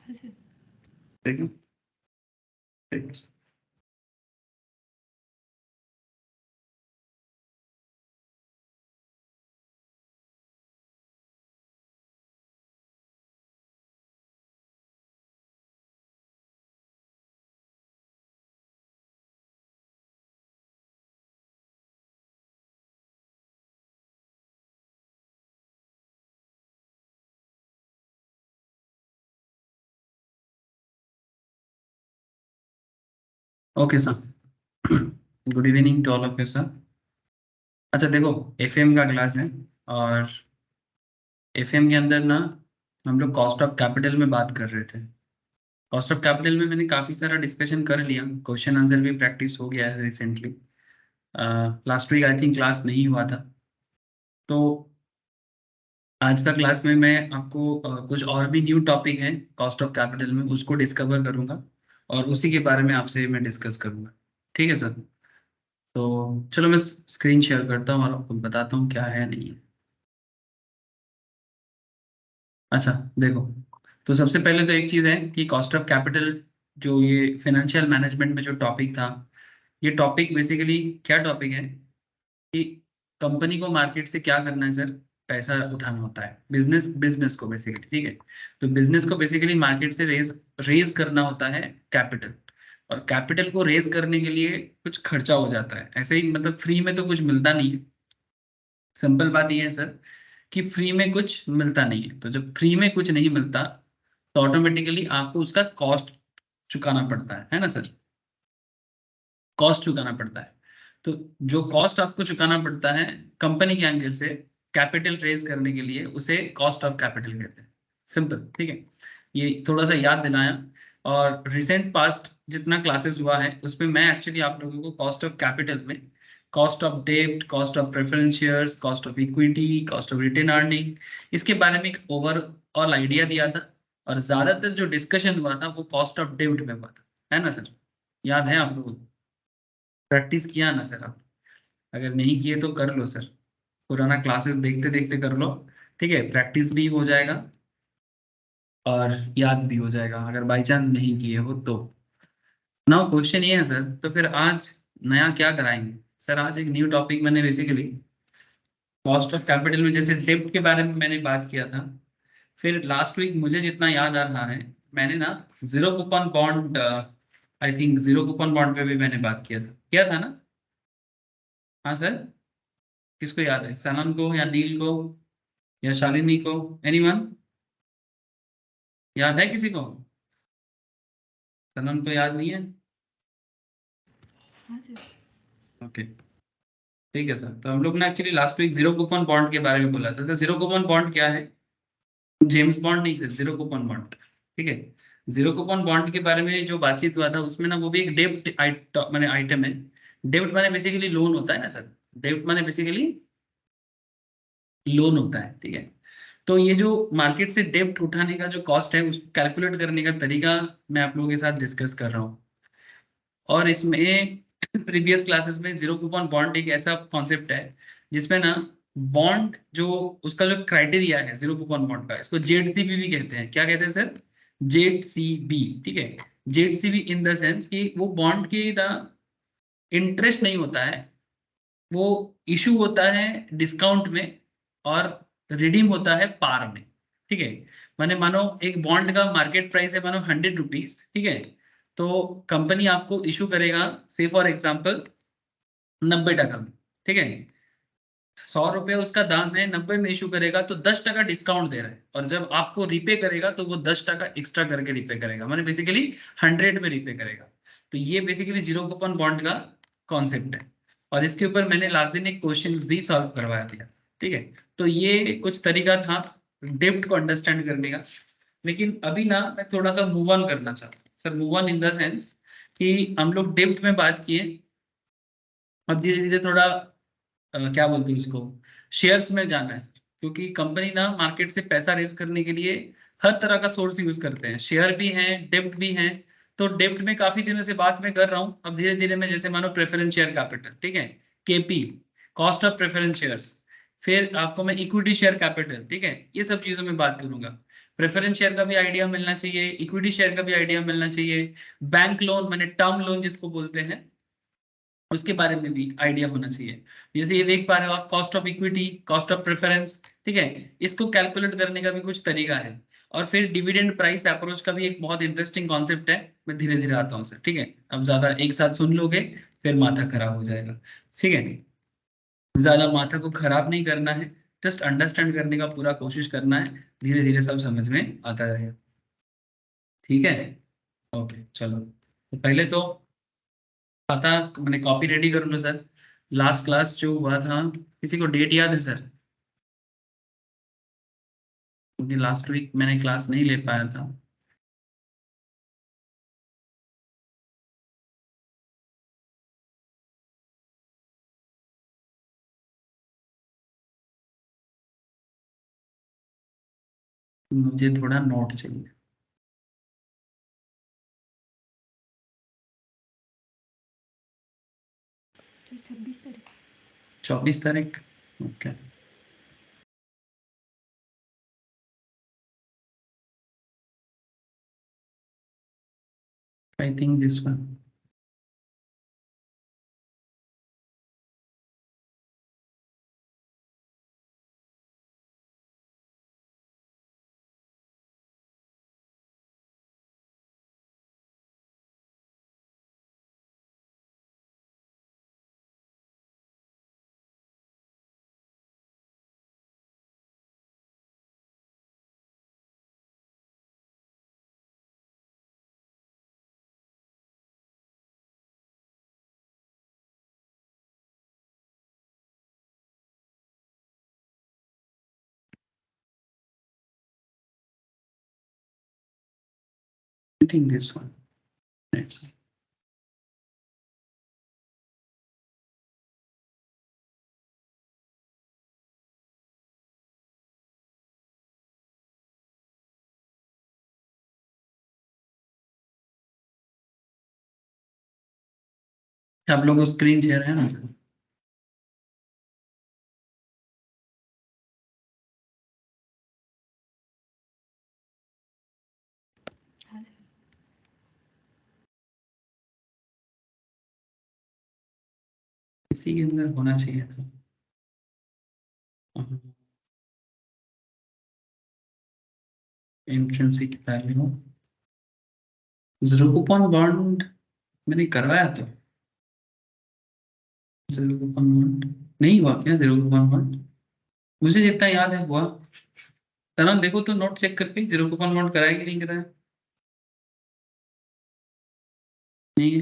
ठीक है, ठीक है। Okay sir, good evening to all of you sir. अच्छा देखो, एफएम का क्लास है और एफएम के अंदर ना हम लोग कॉस्ट ऑफ कैपिटल में बात कर रहे थे। कॉस्ट ऑफ कैपिटल में मैंने काफ़ी सारा डिस्कशन कर लिया, क्वेश्चन आंसर भी प्रैक्टिस हो गया है recently. Last week I think class नहीं हुआ था, तो आज का क्लास में मैं आपको कुछ और भी न्यू टॉपिक है कॉस्ट ऑफ कैपिटल में, उसको डिस्कवर करूंगा और उसी के बारे में आपसे मैं डिस्कस करूंगा। ठीक है सर, तो चलो मैं स्क्रीन शेयर करता हूँ और आपको बताता हूँ क्या है नहीं है। अच्छा देखो, तो सबसे पहले तो एक चीज़ है कि कॉस्ट ऑफ कैपिटल जो ये फाइनेंशियल मैनेजमेंट में जो टॉपिक था, ये टॉपिक बेसिकली क्या टॉपिक है कि कंपनी को मार्केट से क्या करना है सर, पैसा उठाना होता है। बिजनेस बिजनेस को बेसिकली, ठीक है, तो बिजनेस को बेसिकली मार्केट से रेज रेज करना होता है कैपिटल। और कैपिटल को रेज करने के लिए कुछ खर्चा हो जाता है, ऐसे ही मतलब फ्री में तो कुछ मिलता नहीं है। सिंपल बात यह है सर कि फ्री में कुछ मिलता नहीं है, तो जब फ्री में कुछ नहीं मिलता तो ऑटोमेटिकली आपको उसका कॉस्ट चुकाना पड़ता है ना सर, कॉस्ट चुकाना पड़ता है। तो जो कॉस्ट आपको चुकाना पड़ता है कंपनी के एंगल से कैपिटल रेज करने के लिए, उसे कॉस्ट ऑफ कैपिटल कहते हैं। सिंपल, ठीक है, ये थोड़ा सा याद दिलाया। और रिसेंट पास्ट जितना क्लासेस हुआ है उसमें मैं एक्चुअली आप लोगों को कॉस्ट ऑफ कैपिटल में कॉस्ट ऑफ डेब्ट, cost of preference shares, cost of equity, cost of retained earning, इसके बारे में एक ओवरऑल आइडिया दिया था। और ज्यादातर जो डिस्कशन हुआ था वो कॉस्ट ऑफ डेब्ट में हुआ था, है ना सर? याद है आप लोगों को? प्रैक्टिस किया ना सर आप? अगर नहीं किए तो कर लो सर, पुराना क्लासेस देखते देखते कर लो। ठीक है, प्रैक्टिस भी हो जाएगा और याद भी हो जाएगा अगर बाई चांस नहीं किए हो तो। नाउ क्वेश्चन ये है सर, तो फिर आज नया क्या कराएंगे सर? आज एक न्यू टॉपिक मैंने बेसिकली कॉस्ट ऑफ कैपिटल में जैसे डेब्ट के बारे में मैंने बात किया था। फिर लास्ट वीक मुझे जितना याद आ रहा है मैंने ना zero coupon bond, I think zero coupon bond पे भी मैंने बात किया था ना? हाँ सर, किसको याद है? सनम को या नील को या शालिनी को? एनीवन याद है किसी को? सनम को याद नहीं है? हाँ सर। ओके, ठीक है सर। तो हम लोग ने actually last week zero coupon bond के बारे में बोला था सर। जीरो कूपन बॉन्ड क्या है? जेम्स बॉन्ड नहीं सर, जीरो कूपन बॉन्ड, ठीक है। जीरो कूपन बॉन्ड के बारे में जो बातचीत हुआ था उसमें ना वो भी एक डेब्ट माने आइटम है। डेब्ट माने बेसिकली लोन होता है ना सर, डेब्ट माने बेसिकली लोन होता है, ठीक है। तो ये जो मार्केट से डेब्ट उठाने का जो कॉस्ट है उसको कैलकुलेट करने का तरीका मैं आप लोगों के साथ डिस्कस कर रहा हूँ। और इसमें प्रीवियस क्लासेस में जीरो कूपन बॉन्ड एक ऐसा कॉन्सेप्ट है जिसमें ना बॉन्ड जो उसका जो क्राइटेरिया है जीरो कूपन बॉन्ड का, इसको जेडसीबी भी कहते हैं। क्या कहते हैं सर? जेडसीबी, ठीक है। जेडसीबी इन द सेंस कि वो बॉन्ड की ना इंटरेस्ट नहीं होता है, वो इशू होता है डिस्काउंट में और रिडीम होता है पार में, ठीक है। माने मानो एक बॉन्ड का मार्केट प्राइस है मानो 100 रुपीज, ठीक है। तो कंपनी आपको इशू करेगा से फॉर एग्जाम्पल 90 टका में, ठीक है। 100 रुपये उसका दाम है, 90 में इशू करेगा तो 10 टका डिस्काउंट दे रहा है। और जब आपको रिपे करेगा तो वो 10 टका एक्स्ट्रा करके रिपे करेगा, माने बेसिकली 100 में रिपे करेगा। तो ये बेसिकली जीरो कूपन बॉन्ड का कॉन्सेप्ट है। और इसके ऊपर मैंने लास्ट दिन एक क्वेश्चन भी सॉल्व करवाया था, ठीक है। तो ये कुछ तरीका था डेब्ट को अंडरस्टैंड करने का। लेकिन अभी ना मैं थोड़ा सा मूव ऑन करना चाहता हूँ sir. Move on in the sense कि हम लोग डेब्ट में बात किए, अब धीरे धीरे थोड़ा क्या बोलते हैं इसको, शेयर्स में जाना है सर। क्योंकि कंपनी ना मार्केट से पैसा रेज करने के लिए हर तरह का सोर्स यूज करते हैं, शेयर भी हैं, डेब्ट भी हैं। तो डेब्ट में काफी दिनों से बात मैं कर रहा हूँ, अब धीरे धीरे मैं जैसे मानो प्रेफरेंस शेयर कैपिटल, ठीक है, KP, cost of preference shares, फिर आपको मैं इक्विटी शेयर कैपिटल, ठीक है, ये सब चीजों में बात करूंगा। प्रेफरेंस शेयर का भी आइडिया मिलना चाहिए, इक्विटी शेयर का भी आइडिया मिलना चाहिए, बैंक लोन मैंने टर्म लोन जिसको बोलते हैं उसके बारे में भी आइडिया होना चाहिए। जैसे ये देख पा रहे हो आप, cost of equity, cost of preference, ठीक है, इसको कैलकुलेट करने का भी कुछ तरीका है। और फिर डिविडेंड प्राइस अप्रोच का भी एक बहुत इंटरेस्टिंग कॉन्सेप्ट है, मैं धीरे धीरे आता हूँ सर, ठीक है। अब ज्यादा एक साथ सुन लोगे फिर माथा खराब हो जाएगा, ठीक है। ज्यादा माथा को खराब नहीं करना है, जस्ट अंडरस्टैंड करने का पूरा कोशिश करना है, धीरे धीरे सब समझ में आता रहेगा, ठीक है। ओके चलो, तो पहले तो पता, मैंने कॉपी रेडी कर लो सर। लास्ट क्लास जो हुआ था, किसी को डेट याद है सर? क्योंकि लास्ट वीक मैंने क्लास नहीं ले पाया था। मुझे थोड़ा नोट चाहिए। 26 तारीख। 24 तारीख, okay. I think this one. I think this one. आप लोग स्क्रीन शेयर है ना सर? हाँ सर। इसी के अंदर होना चाहिए था। Intrinsic value, zero coupon bond मैंने करवाया था। जीरो कूपन बॉन्ड नहीं हुआ क्या? जीरो कूपन बॉन्ड मुझे जितना याद है हुआ। तरह देखो तो नोट चेक करके, जीरो कूपन बॉन्ड कराया कि नहीं कराया? नहीं।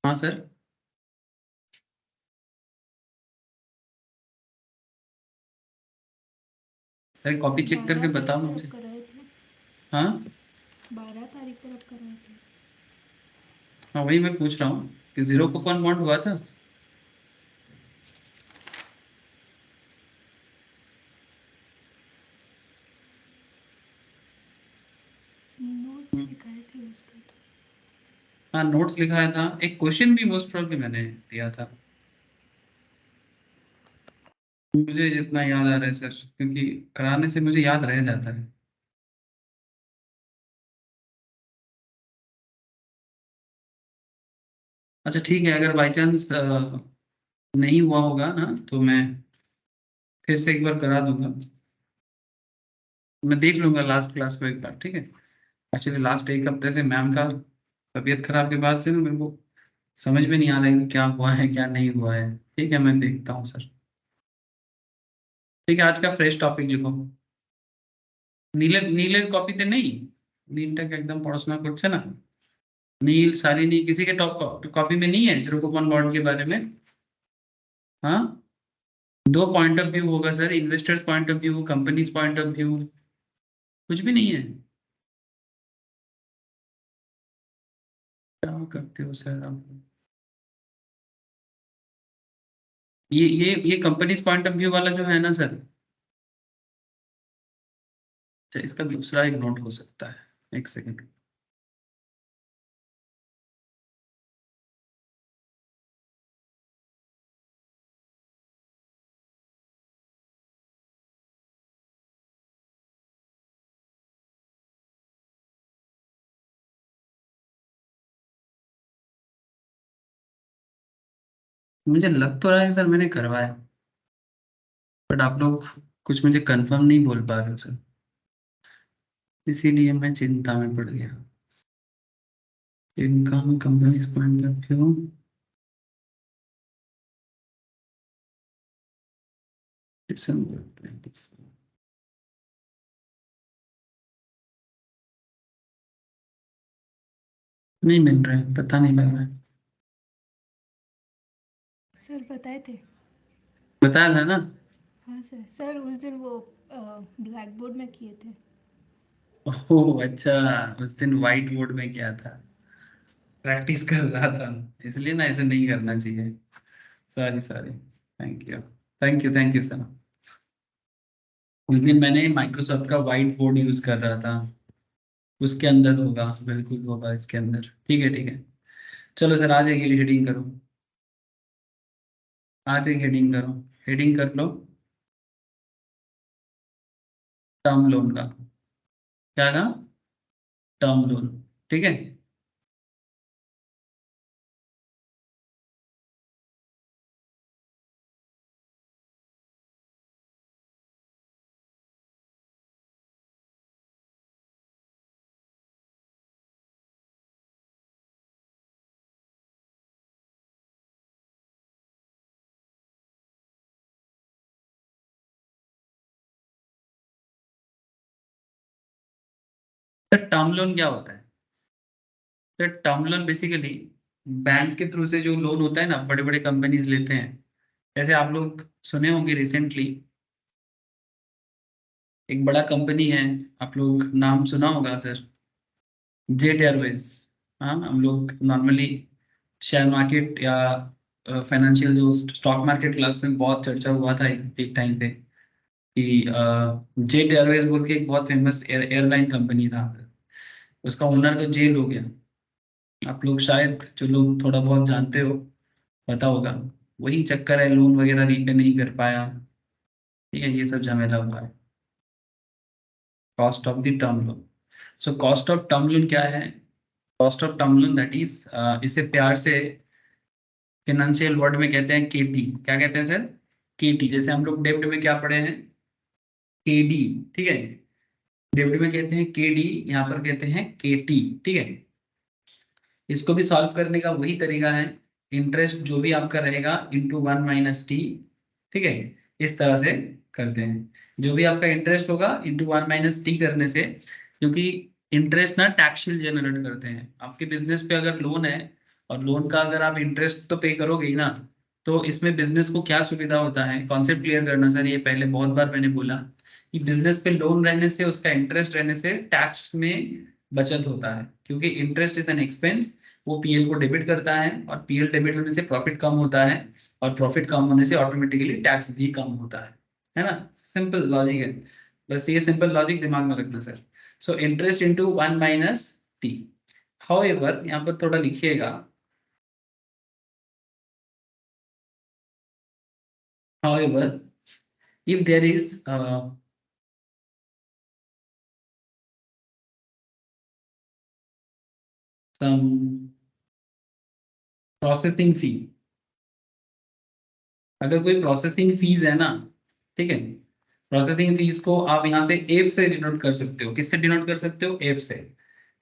हाँ सर। अरे कॉपी चेक करके 12 तारीख बताओ पर मुझे। आप कराए थे। हाँ 12 तारीख पर आप कराए थे। हाँ, वही मैं पूछ रहा हूँ कि जीरो कूपन बॉन्ड हुआ था। नोट्स हम्म, लिखाए थे उसका तो। हाँ नोट्स लिखाया था, एक क्वेश्चन भी मोस्ट प्रोबेबली मैंने दिया था। मुझे जितना याद आ रहा है सर, क्योंकि कराने से मुझे याद रह जाता है। अच्छा ठीक है, अगर बाई चांस नहीं हुआ होगा ना तो मैं फिर से एक बार करा दूंगा। मैं देख लूंगा लास्ट क्लास को एक बार, ठीक है। एक्चुअली लास्ट एक हफ्ते से मैम का तबीयत खराब के बाद से ना मेरे को समझ में नहीं आ रहा है कि क्या हुआ है क्या नहीं हुआ है। ठीक है, मैं देखता हूँ सर। ठीक है, आज का फ्रेश टॉपिक लिखो। नीले नीले कॉपी ते नहीं, नीलटा का एकदम पड़ोसना कुछ है ना। नील सारी नहीं, किसी के टॉप कॉपी में नहीं है जीरो कूपन बॉन्ड के बारे में। हाँ, दो पॉइंट ऑफ व्यू होगा sir, investors point of view, companies point of view, कुछ भी नहीं है। क्या करते हो सर आप? ये कंपनीज पॉइंट ऑफ व्यू वाला जो है ना सर, अच्छा इसका दूसरा एक नोट हो सकता है, एक सेकंड। मुझे लग तो रहा है सर मैंने करवाया, बट आप लोग कुछ मुझे कंफर्म नहीं बोल पा रहे हो सर, इसीलिए मैं चिंता में पड़ गया। Income companies point of view, दिसंबर 24 नहीं मिल रहा है, पता नहीं लग रहा है। सर बताए थे। बताया था ना। हाँ सर, सर उस दिन वो ब्लैक बोर्ड में किए थे। ओह अच्छा, उस दिन व्हाइट बोर्ड में क्या था, प्रैक्टिस कर रहा था, इसलिए ना ऐसे नहीं करना चाहिए। Sorry sorry, thank you thank you thank you sir. उस दिन मैंने माइक्रोसॉफ्ट का व्हाइट बोर्ड यूज कर रहा था, उसके अंदर होगा, बिल्कुल होगा इसके अंदर। ठीक है ठीक है, चलो सर आ जाएगी, हेडिंग करो, आ जाएगी हेडिंग करो, हेडिंग कर लो। टर्म लोन का, क्या था, टर्म लोन, ठीक है। सर टर्म लोन क्या होता है? Sir term loan basically bank के थ्रू से जो लोन होता है ना, बड़े बड़े कंपनीज लेते हैं। जैसे आप लोग सुने होंगे रिसेंटली, एक बड़ा कंपनी है, आप लोग नाम सुना होगा सर, जेट एयरवेज। हाँ, हम लोग नॉर्मली शेयर मार्केट या फाइनेंशियल जो स्टॉक मार्केट क्लास में बहुत चर्चा हुआ था एक टाइम पे कि जेट एयरवेज बोल के एक बहुत फेमस एयरलाइन कंपनी था, उसका ओनर तो जेल हो गया। आप लोग शायद जो लोग थोड़ा बहुत जानते हो पता होगा, वही चक्कर है, लोन वगैरह रीपे नहीं कर पाया। ठीक है, ये सब झमेला हुआ है। Cost of the term loan, so cost of term loan क्या है? Cost of term loan that is, इसे प्यार से फाइनेंशियल वर्ड में कहते हैं केटी। क्या कहते हैं सर? केटी। जैसे हम लोग डेब्ट में क्या पढ़े हैं, केडी। ठीक है, डेब्ट में कहते हैं केडी, यहाँ पर कहते हैं केटी। ठीक है, इसको भी सॉल्व करने का वही तरीका है, इंटरेस्ट जो भी आपका रहेगा इंटू 1 - टी। ठीक है, इस तरह से करते हैं। जो भी आपका इंटरेस्ट होगा इंटू 1 - टी करने से, क्योंकि इंटरेस्ट ना टैक्स शील्ड जनरेट करते हैं। आपके बिजनेस पे अगर लोन है और लोन का अगर आप इंटरेस्ट तो पे करोगे ही ना, तो इसमें बिजनेस को क्या सुविधा होता है, कॉन्सेप्ट क्लियर करना सर, ये पहले बहुत बार मैंने बोला कि बिजनेस पे लोन रहने से, उसका इंटरेस्ट रहने से टैक्स में बचत होता है, क्योंकि इंटरेस्ट इज एन एक्सपेंस, वो पीएल को डेबिट करता है, और पीएल डेबिट होने से प्रॉफिट कम होता है, और प्रॉफिट कम होने से ऑटोमेटिकली टैक्स भी कम होता है ना। सिंपल लॉजिक है, बस ये सिंपल लॉजिक दिमाग में रखना sir. So interest into 1 - T. However यहाँ पर थोड़ा लिखिएगा, however if there is some processing fee, अगर कोई प्रोसेसिंग फीस है ना, ठीक है, प्रोसेसिंग फीस को आप यहाँ से एफ से डिनोट कर सकते हो। किससे डिनोट कर सकते हो? एफ से।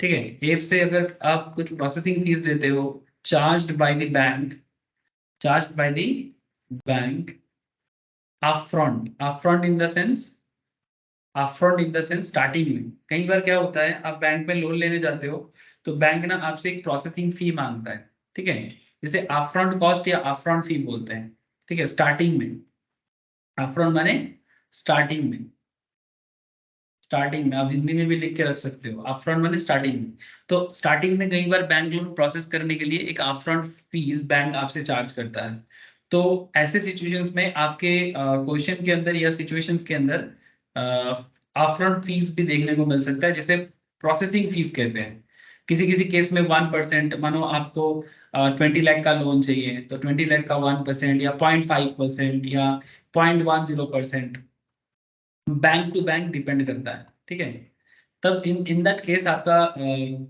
ठीक है, एफ से अगर आप कुछ प्रोसेसिंग फीस लेते हो, charged by the bank, charged by the bank upfront, upfront in the sense, upfront in the sense starting में। कई बार क्या होता है, आप बैंक में लोन लेने जाते हो तो बैंक ना आपसे एक प्रोसेसिंग फी मांगता है। ठीक है, जिसे अपफ्रंट कॉस्ट या अपफ्रंट फी बोलते हैं। ठीक है, स्टार्टिंग में, अपफ्रंट माने स्टार्टिंग में, स्टार्टिंग में आप हिंदी में भी लिख के रख सकते हो, अपफ्रंट माने स्टार्टिंग में। तो स्टार्टिंग में कई बार बैंक लोन प्रोसेस करने के लिए एक अपफ्रंट फीस बैंक आपसे चार्ज करता है। तो ऐसे सिचुएशंस में आपके क्वेश्चन के अंदर या सिचुएशंस के अंदर अपफ्रंट फीस भी देखने को मिल सकता है, जैसे प्रोसेसिंग फीस कहते हैं। किसी किसी केस में 1%, मानो आपको 20 लाख का लोन चाहिए, तो 20 लाख का 1% या 0.5% या 0.10%, बैंक टू बैंक डिपेंड करता है। ठीक है, तब इन दैट केस आपका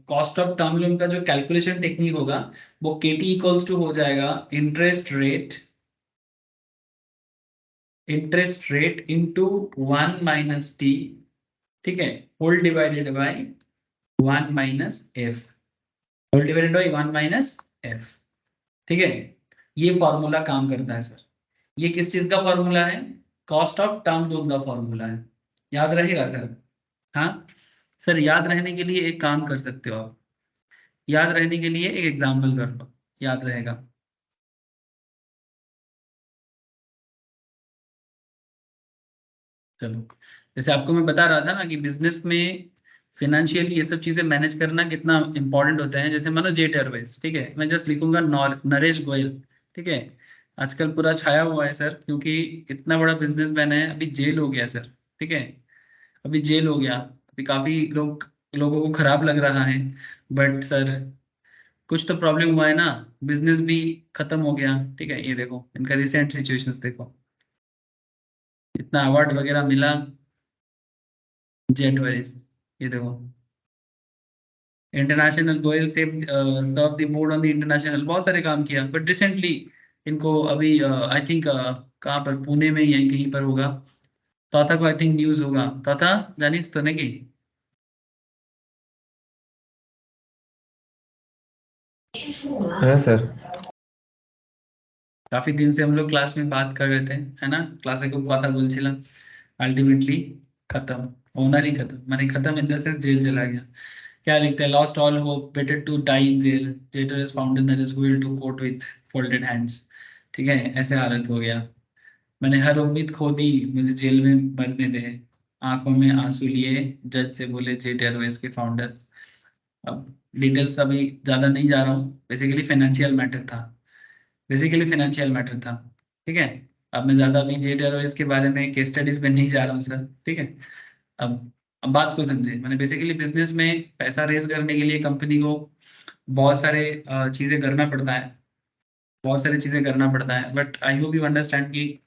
कॉस्ट ऑफ टर्म लोन का जो कैलकुलेशन टेक्निक होगा वो केटी इक्वल्स टू हो जाएगा इंटरेस्ट रेट इंटू 1 - t, ठीक है, whole divided by 1 - f, whole divided by 1 - f, ठीक है। ये फॉर्मूला काम करता है सर। ये किस चीज का फॉर्मूला है? कॉस्ट ऑफ टर्म लोन का फॉर्मूला है। याद रहेगा सर? हाँ सर, याद रहने के लिए एक काम कर सकते हो आप, याद रहने के लिए एक एग्जाम्पल कर लो, याद रहेगा। चलो, जैसे आपको मैं बता रहा था ना कि बिजनेस में फिनेंशियली ये सब चीजें मैनेज करना कितना इंपॉर्टेंट होता है। जैसे मानो जेट एयरवेज, ठीक है, मैं जस्ट लिखूंगा नरेश गोयल, ठीक है। आजकल पूरा छाया हुआ है सर, क्योंकि इतना बड़ा बिजनेसमैन है, अभी जेल हो गया सर, ठीक है, अभी जेल हो गया। अभी काफी लोगों को खराब लग रहा है, बट सर कुछ तो प्रॉब्लम हुआ है ना, बिजनेस भी खत्म हो गया, ठीक है। ये देखो इनका रिसेंट सिचुएशंस देखो, इतना अवार्ड वगैरह मिला जेट एयरवेज, ये देखो international Goyal save serve the board on the international, बहुत सारे काम किया, बट रिसेंटली इनको अभी आई थिंक कहाँ पर, पुणे में ही कहीं पर होगा, ताता को आई थिंक न्यूज होगा, ताता जानिस तो नहीं? हाँ सर। काफी दिन से हम लोग क्लास में बात कर रहे थे, है ना, क्लास को कथा बोलছিলাম, अल्टीमेटली खत्म, ओनर ही खत्म, माने खत्म इन द सेंस जेल चला गया। क्या लिखते हैं, lost all hope, better to die in jail, jetter is found in the is going to court with folded hands, ठीक है, ऐसे हालत हो गया। मैंने हर उम्मीद खो दी, मुझे जेल में मरने दे, आंखों में आंसू लिए जज से बोले जेट एयरवेज के फाउंडर। अब डिटेल्स अभी ज्यादा नहीं जा रहा हूँ, बेसिकली फाइनेंशियल मैटर था, बेसिकली फाइनेंशियल मैटर था, ठीक है। अब मैं ज्यादा अभी जेट एयरवेज के बारे में केस स्टडीज में नहीं जा रहा हूँ सर, ठीक है। अब बात को समझे, मैंने बेसिकली बिजनेस में पैसा रेज करने के लिए कंपनी को बहुत सारे चीजें करना पड़ता है, बहुत सारी चीजें करना पड़ता है, but I hope you understand कि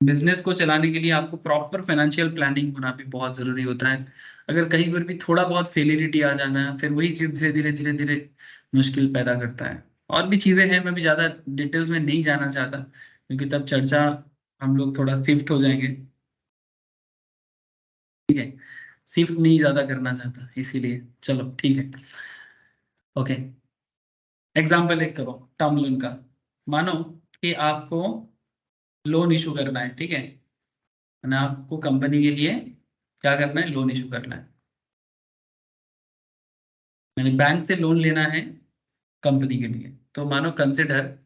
बिजनेस को चलाने के लिए आपको प्रॉपर फाइनेंशियल प्लानिंग होना भी बहुत जरूरी होता है। अगर कहीं पर भी थोड़ा बहुत फेलियरिटी आ जाना है, फिर वही चीज धीरे धीरे मुश्किल पैदा करता है। और भी चीजें हैं, मैं भी ज्यादा डिटेल्स में नहीं जाना चाहता, क्योंकि तब चर्चा हम लोग थोड़ा शिफ्ट हो जाएंगे, ठीक है, शिफ्ट नहीं ज्यादा करना चाहता इसीलिए। चलो ठीक है, ओके। एग्जाम्पल एक करो टर्म लोन का। मानो कि आपको लोन इशू करना है, ठीक है, ना आपको कंपनी के लिए क्या करना है, लोन इशू करना है, मैंने बैंक से लोन लेना है कंपनी के लिए। तो मानो कंसिडर है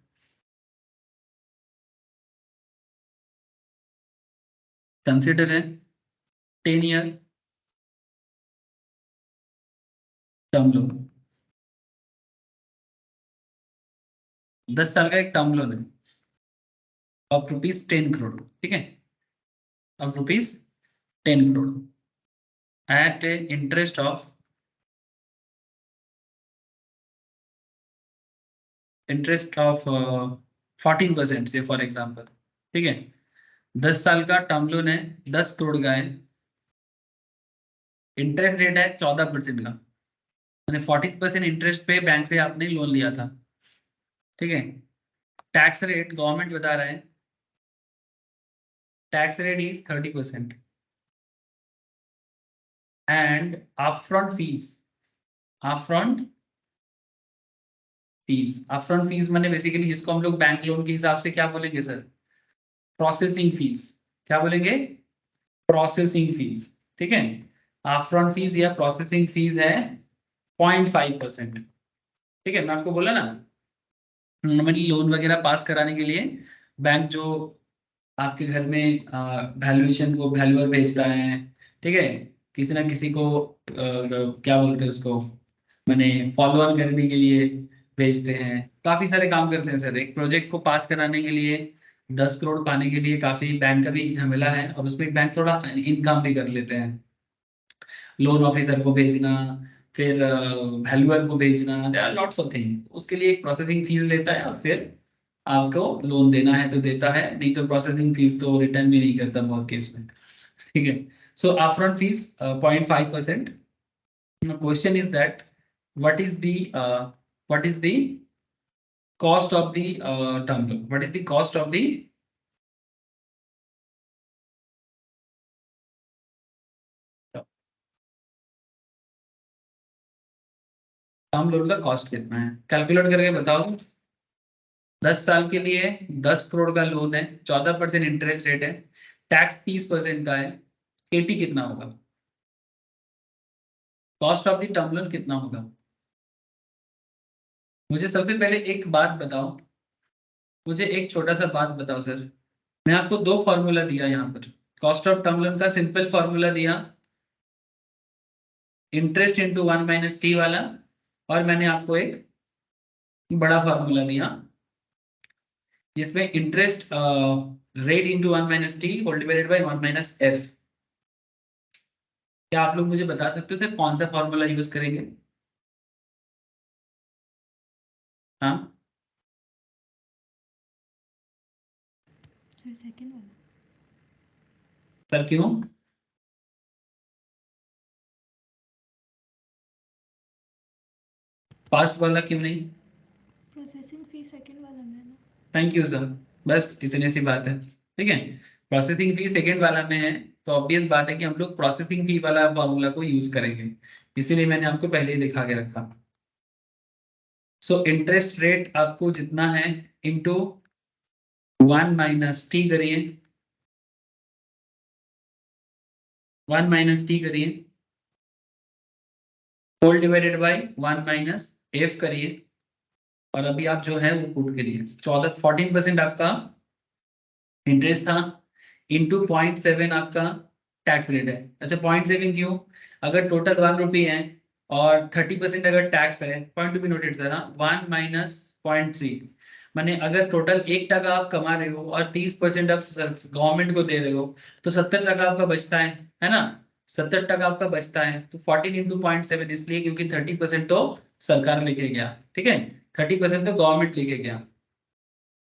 10 ईयर टर्म लोन, 10 साल का एक टर्म लोन है, अब ₹10 करोड़, ठीक है, अब ₹10 करोड़ एट इंटरेस्ट ऑफ 14% से फॉर एग्जाम्पल, ठीक है। 10 साल का टर्म लोन है, 10 करोड़ का है, इंटरेस्ट रेट है 14% का, मैंने 14% इंटरेस्ट पे बैंक से आपने लोन लिया था, ठीक है। टैक्स रेट गवर्नमेंट बता रहा है, tax rate is 30%, and upfront fees, upfront upfront fees मैंने बेसिकली जिसको हम लोग बैंक लोन के हिसाब से क्या बोलेंगे सर, प्रोसेसिंग फीस, क्या बोलेंगे, प्रोसेसिंग फीस, ठीक है। अपफ्रंट फीस या प्रोसेसिंग फीस है 0.5%, ठीक है। मैं आपको बोला ना, नॉर्मली लोन वगैरह पास कराने के लिए बैंक जो आपके घर में वैल्यूएशन को वैल्यूअर भेजता है, ठीक है, किसी ना किसी को क्या बोलते हैं उसको, मैंने फॉलो ऑन करने के लिए भेजते हैं, काफी सारे काम करते हैं सर। एक प्रोजेक्ट को पास कराने के लिए 10 करोड़ पाने के लिए काफी बैंक का भी झमेला है, और उसमें बैंक थोड़ा इनकम भी कर लेते हैं, लोन ऑफिसर को भेजना, फिर वैल्यूअर को भेजना, there are lots of thing, उसके लिए एक प्रोसेसिंग फीस लेता है, और फिर आपको लोन देना है तो देता है, नहीं तो प्रोसेसिंग फीस तो रिटर्न भी नहीं करता बहुत केस में, ठीक है। सो upfront fees 0.5%, The question is that what is the cost of the term loan? What is the cost of the term loan का कॉस्ट कितना है? कैलकुलेट करके बताओ। 10 साल के लिए 10 करोड़ का लोन है, 14% इंटरेस्ट रेट है, टैक्स 30% का है, केटी कितना होगा? Cost of the term loan कितना होगा? मुझे सबसे पहले एक बात बताओ, मुझे एक छोटा सा बात बताओ सर। मैं आपको दो फॉर्मूला दिया यहाँ पर, कॉस्ट ऑफ टर्म लोन का सिंपल फॉर्मूला दिया, इंटरेस्ट इंटू 1 - टी वाला, और मैंने आपको एक बड़ा फॉर्मूला दिया जिसमें interest rate into 1 - T whole divided by 1 - F. क्या आप लोग मुझे बता सकते हो सर कौन सा फॉर्मूला यूज करेंगे? हाँ सर सेकंड वाला। सर, क्यों? फास्ट वाला क्यों नहीं? प्रोसेसिंग फी सेकंड वाला में है ना। थैंक यू सर, बस इतनी सी बात है। ठीक है, प्रोसेसिंग फी सेकेंड वाला में है, तो ऑब्वियस बात है कि हम लोग प्रोसेसिंग फी वाला फॉर्मूला को यूज करेंगे, इसीलिए मैंने आपको पहले ही लिखा के रखा। सो इंटरेस्ट रेट आपको जितना है इंटू 1 - टी करिए, 1 - टी करिए, होल डिवाइडेड बाई 1 - एफ करिए, और अभी आप जो है वो पुट करिए। 14% आपका इंटरेस्ट था, इंटू 0.7 आपका टैक्स रेट है। अच्छा, 0.7 क्यों? अगर टोटल 1 रुपी है और 30% अगर टैक्स है, point to be noted sir, 1 - 0.3, माने अगर टोटल 1 टका आप कमा रहे हो और 30% आप गवर्नमेंट को दे रहे हो, तो 70 टका आपका बचता है ना? 70 टका आपका बचता है, तो 14 इंटू 0.7 इसलिए क्योंकि 30% तो सरकार लेके गया, ठीक है, 30% तो गवर्नमेंट लेके गया।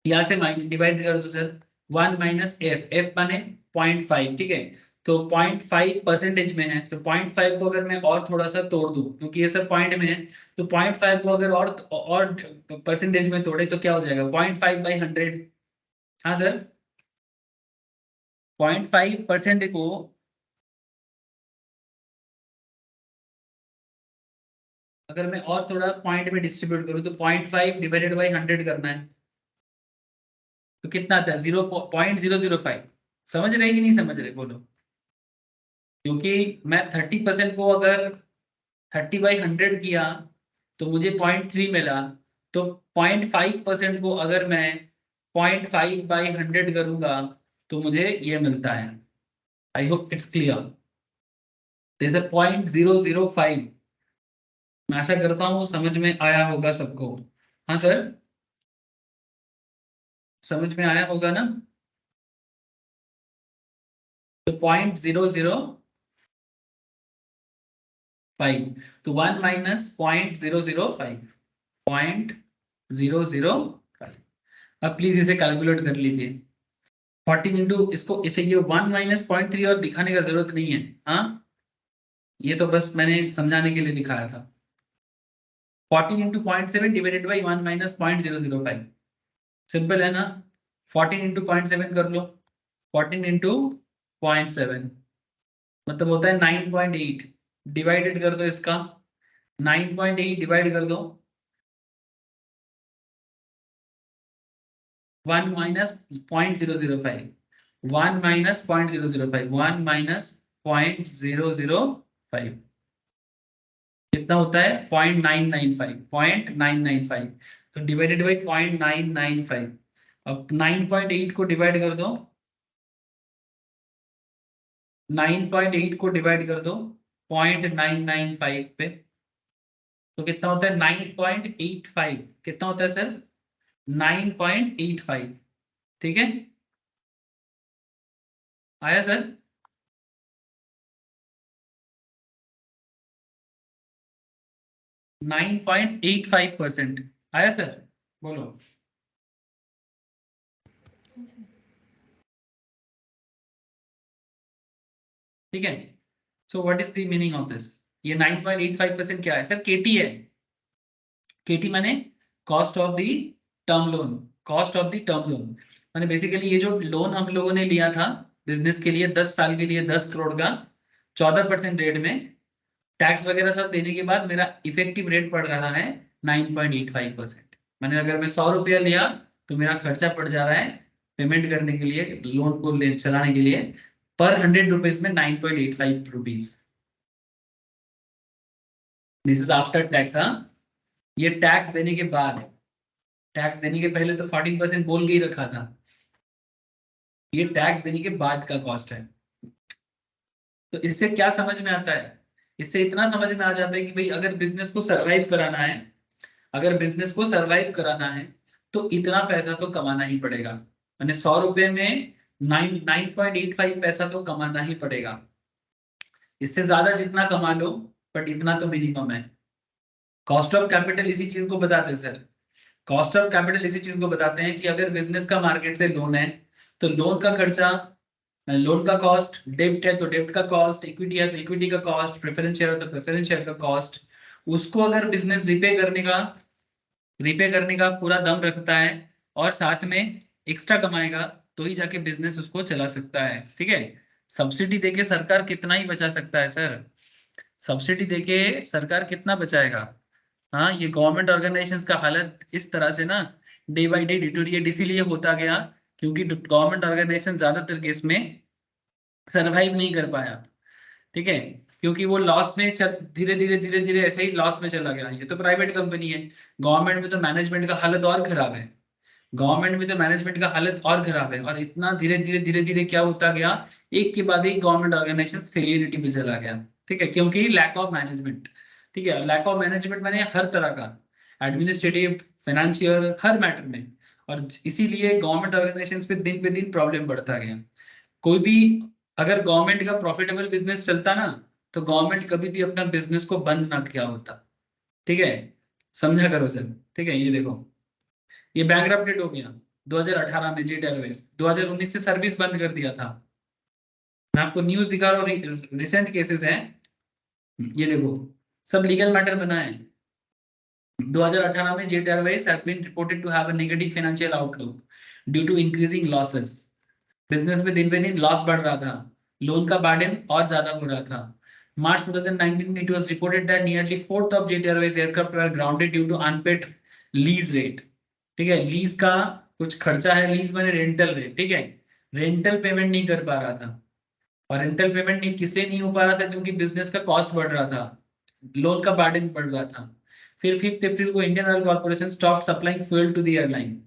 यहाँ से डिवाइड कर दो सर, 1 - एफ, एफ माने 0.5, ठीक है, तो 0.5% में है, तो 0.5 को अगर मैं और थोड़ा सा तोड़ दूं, क्योंकि ये सब पॉइंट में है, तो 0.5 को अगर और परसेंटेज में तोड़े तो क्या हो जाएगा? 0.5/100। हाँ सर, 0.5% को अगर मैं और थोड़ा पॉइंट में डिस्ट्रीब्यूट करूं, तो 0.5 डिवाइडेड बाई 100 करना है, तो कितना आता है? 0.005। समझ रहे कि नहीं समझ रहे, बोलो? क्योंकि मैं 30% को अगर 30/100 किया तो मुझे 0.3 मिला, तो 0.5% को अगर मैं 0.5/100 करूंगा तो मुझे ये मिलता है। I hope it's clear. जैसे 0.005, मैं आशा करता हूँ समझ में आया होगा सबको। हाँ सर, समझ में आया होगा ना? तो 0.005, तो 1 - 0.005, 0.005। अब प्लीज इसे कैलकुलेट कर लीजिए। 14 इंटू इसको, इसे ये 1 - 0.3 और दिखाने का जरूरत नहीं है, हाँ, ये तो बस मैंने समझाने के लिए दिखाया था। 14 इंटू 0.7 डिवाइडेड बाई 1 - 0.005, सिंपल है ना? 14 इंटू 0.7 कर लो, 14 इंटू 0.7 मतलब होता है 9.8, डिवाइडेड कर दो इसका, 9.8 डिवाइड कर दो 1 - 0.005, 1 - 0.005, 1 - 0.005 कितना होता है? 0.995, 0.995, तो डिवाइडेड बाई 0.995। अब 9.8 को डिवाइड कर दो, 9.8 को डिवाइड कर दो 0.995 पे, तो कितना होता है? 9.85। कितना होता है सर? 9.85। ठीक है, आया सर? 9.85% आया सर, बोलो? हाँ सर। ठीक है, so what is the meaning of this? ये 9.85% क्या है सर? केटी है। केटी माने cost of the term loan, cost of the term loan माने बेसिकली ये जो लोन हम लोगों ने लिया था बिजनेस के लिए 10 साल के लिए 10 करोड़ का 14% रेट में, टैक्स वगैरह सब देने के बाद मेरा इफेक्टिव रेट पड़ रहा है 9.85%। मैंने अगर मैं 100 रुपया लिया तो मेरा खर्चा पड़ जा रहा है पेमेंट करने के लिए, लोन को चलाने के लिए पर 100 रुपीज में 9.85 rupees. This is after tax. हाँ, ये टैक्स देने के बाद, टैक्स देने के पहले तो 14% बोल के ही रखा था, ये टैक्स देने के बाद का कॉस्ट है। तो इससे क्या समझ में आता है? इससे इतना समझ में आ जाता है कि भाई अगर बिजनेस को सरवाइव कराना है, अगर बिजनेस को सरवाइव कराना है तो इतना पैसा तो कमाना ही पड़ेगा। मैंने 100 रुपए में 9.85 पैसा तो कमाना ही पड़ेगा। इससे ज्यादा जितना कमा लो बट इतना तो मिनिमम है। कॉस्ट ऑफ कैपिटल इसी चीज को बताते हैं सर। कॉस्ट ऑफ कैपिटल इसी चीज को बताते हैं कि अगर बिजनेस का मार्केट से लोन है तो लोन का खर्चा, लोन का कॉस्ट, डेब्ट है तो डेब्ट का कॉस्ट, इक्विटी है तो इक्विटी का कॉस्ट, प्रेफरेंस शेयर है तो प्रेफरेंस शेयर का कॉस्ट, उसको अगर बिजनेस रिपे करने का पूरा दम रखता है और साथ में एक्स्ट्रा कमाएगा तो ही जाके बिजनेस उसको चला सकता है। ठीक है, सब्सिडी देके सरकार कितना ही बचा सकता है सर? सब्सिडी देके सरकार कितना बचाएगा? हाँ, ये गवर्नमेंट ऑर्गेनाइजेशंस का हालत इस तरह से ना डे बाई डे डिटोरिएट इसीलिए होता गया क्योंकि गवर्नमेंट ऑर्गेनाइजेशन ज्यादातर केस में सरवाइव नहीं कर पाया। ठीक है, क्योंकि वो लॉस में धीरे धीरे ऐसे ही लॉस में चला गया। ये तो प्राइवेट कंपनी है, गवर्नमेंट में तो मैनेजमेंट का हालत और खराब है, गवर्नमेंट में तो मैनेजमेंट का हालत और खराब है। और इतना धीरे धीरे क्या होता गया, एक के बाद एक गवर्नमेंट ऑर्गेनाइजेशन फेलियरिटी पे चला गया। ठीक है, क्योंकि लैक ऑफ मैनेजमेंट। ठीक है, लैक ऑफ मैनेजमेंट मैंने हर तरह का, एडमिनिस्ट्रेटिव, फाइनेंशियल, हर मैटर में। और इसीलिए गवर्नमेंट ऑर्गेनाइजेशन पे दिन प्रॉब्लम बढ़ता गया। कोई भी अगर गवर्नमेंट का प्रॉफिटेबल बिजनेस चलता ना तो गवर्नमेंट कभी भी अपना बिजनेस को बंद ना किया होता। ठीक है, समझा करो सर। ठीक है, ये देखो, ये बैंकरप्टेड हो गया 2018 में जेट एयरवेज, 2019 से सर्विस बंद कर दिया था। मैं आपको न्यूज दिखा रहा हूँ, रिसेंट केसेस हैं, ये देखो, सब लीगल मैटर बना है। 2018 में Jet Airways has been reported to have a negative financial outlook due to increasing losses. Business में दिन पे दिन लॉस बढ़ रहा था, लोन का बर्डन और ज्यादा हो रहा था। मार्च 2019 it was reported that nearly fourth of Jet Airways aircraft were grounded due to unpaid lease rate। ठीक है, लीज का कुछ खर्चा है, लीज माने रेंटल रेट। ठीक है, रेंटल पेमेंट नहीं कर पा रहा था। और रेंटल पेमेंट नहीं किस लिए नहीं हो पा रहा था? क्योंकि बिजनेस का कॉस्ट बढ़ रहा था, लोन का बर्डन बढ़ रहा था। फिर 5 अप्रैल को Indian Oil Corporation stop supplying fuel to the airline.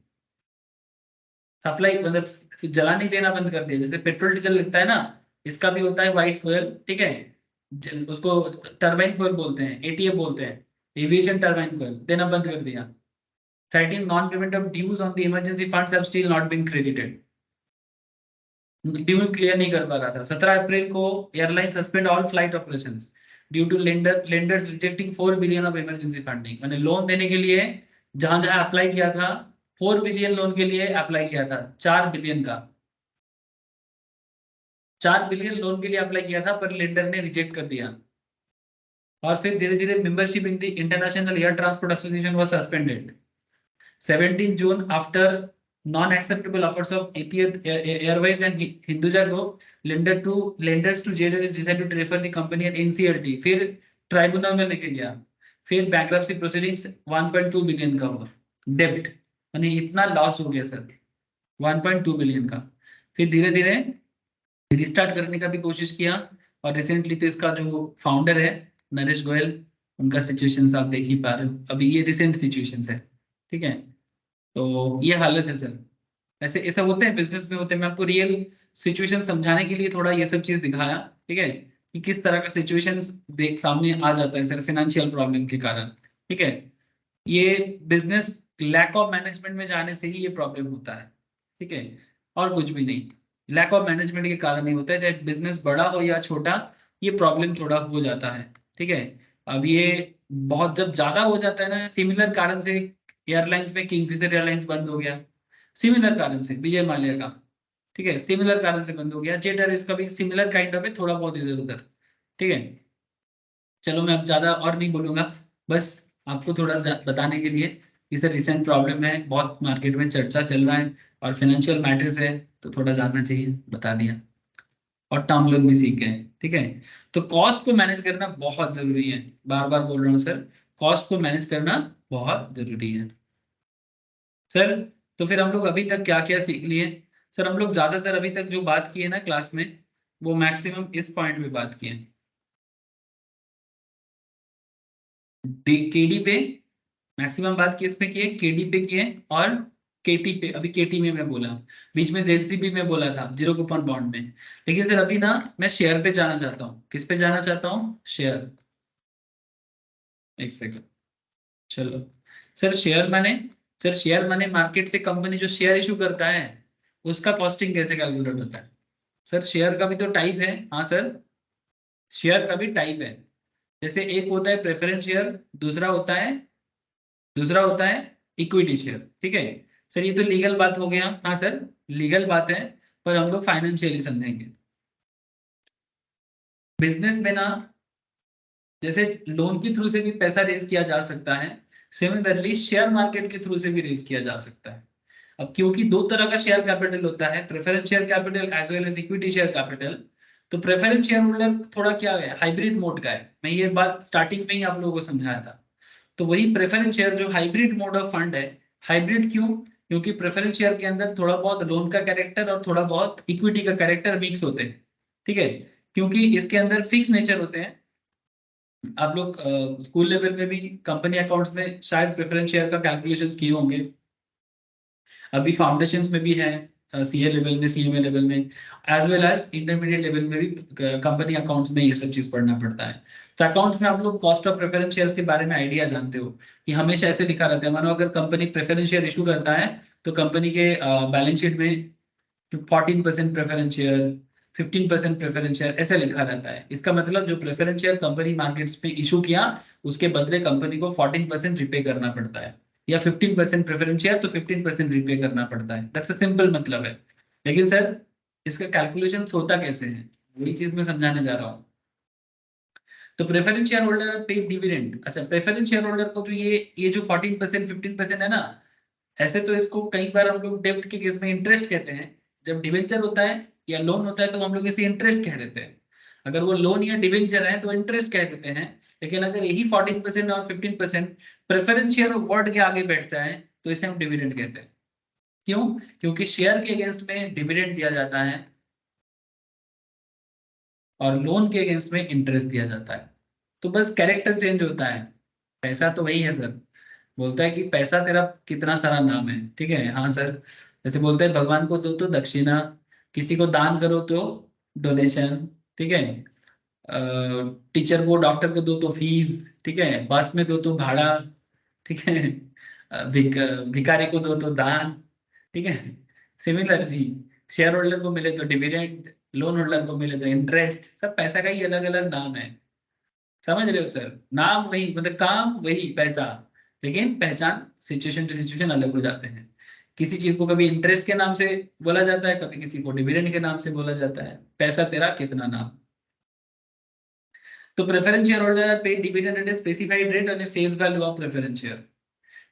Supply मतलब जला नहीं देना बंद कर दिया। जैसे पेट्रोल डीजल लगता है ना, इसका भी होता है व्हाइट फ्यूल। ठीक है, उसको टरबाइन फ्यूल बोलते हैं, एटीएफ बोलते हैं, एविएशन टरबाइन फ्यूल देना बंद कर दिया। Citing non-payment of dues on the emergency funds have still not been credited। Due clear नहीं कर पा रहा था। 17 अप्रैल को airline suspend all flight operations due to lenders rejecting 4 billion of emergency funding. मैंने लोन देने के लिए जहां जहां अप्लाई किया था, 4 बिलियन लोन के लिए अप्लाई किया था, 4 बिलियन का, 4 बिलियन लोन के लिए अप्लाई किया था पर लेंडर ने रिजेक्ट कर दिया। और फिर धीरे धीरे membership in the international air transport association was suspended. 17 June, after non-acceptable offers of Etihad Airways and Hinduja Group, lenders to Jet Airways decided to refer the company at NCLT। फिर tribunal में लेके गया, फिर bankruptcy proceedings 1.2 billion का हुआ डेब्ट, यानी इतना लॉस हो गया सर 1.2 बिलियन का। फिर धीरे धीरे रिस्टार्ट करने का भी कोशिश किया। और रिसेंटली तो इसका जो फाउंडर है नरेश गोयल, उनका सिचुएशन आप देख ही पा रहे हो, अभी ये रिसेंट सिचुएशन है। ठीक है, तो ये हालत है सर। ऐसे ऐसा होते हैं बिजनेस में, होते हैं। मैं आपको रियल सिचुएशन समझाने के लिए थोड़ा ये सब चीज दिखाया। ठीक है, कि किस तरह का सिचुएशन देख सामने आ जाता है सर फाइनेंशियल प्रॉब्लम के कारण। ठीक है, ये बिजनेस लैक ऑफ मैनेजमेंट में जाने से ही ये प्रॉब्लम होता है। ठीक है, और कुछ भी नहीं, लैक ऑफ मैनेजमेंट के कारण ही होता है, चाहे बिजनेस बड़ा हो या छोटा, ये प्रॉब्लम थोड़ा हो जाता है। ठीक है, अब ये बहुत जब ज्यादा हो जाता है ना, सिमिलर कारण से एयरलाइंस में किंगफिशर एयरलाइंस बंद हो गया, सिमिलर कारण से विजय माल्या का। ठीक है, सिमिलर कारण से बंद हो गया। जेट एयरवेज का भी सिमिलर काइंड ऑफ है, थोड़ा बहुत इधर उधर। ठीक है, चलो मैं अब ज्यादा और नहीं बोलूंगा, बस आपको थोड़ा बताने के लिए कि सर रिसेंट प्रॉब्लम है, बहुत मार्केट में चर्चा चल रहा है और फाइनेंशियल मैटर्स है, तो थोड़ा जानना चाहिए, बता दिया। और टर्म लोन भी सीख गए, ठीक है। तो कॉस्ट को मैनेज करना बहुत जरूरी है, बार बार बोल रहा हूँ सर, कॉस्ट को मैनेज करना बहुत जरूरी है सर। तो फिर हम लोग अभी तक क्या क्या सीख लिए सर? हम लोग ज्यादातर अभी तक जो बात की है ना क्लास में, वो मैक्सिमम इस पॉइंट पे बात की है, केडी पे मैक्सिमम बात किस पे की है? केडी पे की है, और केटी पे, अभी केटी में मैं बोला, बीच में जेडसीबी में बोला था, जीरो कूपन बॉन्ड में। लेकिन सर अभी ना मैं शेयर पे जाना चाहता हूँ। किस पे जाना चाहता हूँ? शेयर। एक सेकंड, चलो। सर शेयर माने, सर शेयर माने मार्केट से कंपनी जो शेयर इशू करता है उसका कॉस्टिंग कैसे कैलकुलेट होता है? सर शेयर का भी तो टाइप है, हाँ सर, शेयर का भी टाइप है। जैसे एक होता है प्रेफरेंस शेयर, दूसरा होता है, दूसरा होता है इक्विटी शेयर, ठीक है। सर ये तो लीगल बात हो गया, हाँ सर लीगल बात है, पर हम लोग फाइनेंशियली समझेंगे। बिजनेस में ना, जैसे लोन के थ्रू से भी पैसा रेज किया जा सकता है, सिमिलरली शेयर मार्केट के थ्रू से भी रेज किया जा सकता है। अब क्योंकि दो तरह का शेयर कैपिटल होता है, preference share capital as well as equity share capital. तो प्रेफरेंस शेयर होल्डर थोड़ा क्या है, हाइब्रिड मोड का है। मैं ये बात स्टार्टिंग में ही आप लोगों को समझाया था। तो वही प्रेफरेंस शेयर जो हाइब्रिड मोड ऑफ फंड है। हाइब्रिड क्यों? क्योंकि प्रेफरेंस शेयर के अंदर थोड़ा बहुत लोन का कैरेक्टर और थोड़ा बहुत इक्विटी का कैरेक्टर मिक्स होते हैं, ठीक है। क्योंकि इसके अंदर फिक्स नेचर होते हैं। आप लोग स्कूल लेवल में भी कंपनी अकाउंट्स में शायद प्रेफरेंस शेयर का कैलकुलेशंस किए होंगे, अभी फाउंडेशंस में भी है, सीए लेवल में, सीएमए लेवल में, as well as intermediate level में भी कंपनी अकाउंट्स में ये सब चीज पढ़ना पड़ता है। तो अकाउंट्स में आप लोग कॉस्ट ऑफ प्रेफरेंस शेयर्स के बारे में आइडिया जानते हो कि हमेशा ऐसे लिखा रहता है, मानो अगर कंपनी प्रेफरेंस शेयर इशू करता है तो कंपनी के बैलेंस शीट में 14% प्रेफरेंस शेयर, 15% प्रेफरेंस शेयर ऐसे लिखा रहता है। इसका मतलब जो प्रेफरेंस शेयर कंपनी मार्केट्स में इशू किया, उसके बदले कंपनी को 14% रिपे करना पड़ता है, या 15% प्रेफरेंस शेयर तो 15% रिपे करना पड़ता है। दैट्स अ सिंपल मतलब है। लेकिन सर इसका कैलकुलेशन होता कैसे है, वही चीज मैं समझाने जा रहा हूँ। तो प्रेफरेंस शेयर होल्डर पे डिविडेंड, अच्छा प्रेफरेंस शेयर होल्डर को जो ये जो 14% 15% है ना, ऐसे तो इसको कई बार हम लोग डेब्ट के केस में इंटरेस्ट कहते हैं। जब डिवेंचर होता है या लोन होता है तो हम लोग इसे इंटरेस्ट कह देते हैं। अगर वो लोन या डिवेंचर है तो इंटरेस्ट कह देते हैं। लेकिन अगर यही 14% और 15% प्रेफरेंस शेयर वर्ड के आगे बैठता है तो इसे हम डिविडेंड कहते हैं। क्यों? क्योंकि शेयर के अगेंस्ट में डिविडेंड दिया जाता है और लोन के अगेंस्ट में इंटरेस्ट दिया जाता है। तो बस कैरेक्टर चेंज होता है, पैसा तो वही है सर। बोलता है कि पैसा तेरा कितना सारा नाम है, ठीक है, हाँ सर। जैसे बोलते हैं भगवान को दो तो दक्षिणा, किसी को दान करो तो डोनेशन, ठीक है। टीचर को, डॉक्टर को दो तो फीस, ठीक है। बस में दो तो भाड़ा, ठीक है। भिखारी को दो तो दान, ठीक है। सिमिलरली शेयर होल्डर को मिले तो डिविडेंड, लोन होल्डर को मिले तो इंटरेस्ट, सब पैसा का ही अलग अलग नाम है। समझ रहे हो सर? नाम वही, मतलब काम वही, पैसा, लेकिन पहचान सिचुएशन टू सिचुएशन अलग हो जाते हैं। किसी चीज को कभी इंटरेस्ट के नाम से बोला जाता है, कभी किसी को डिविडेंड के नाम से बोला जाता है। पैसा तेरा कितना नाम। तो preference shareholder are paid dividend at a specified rate on a face value of preference share.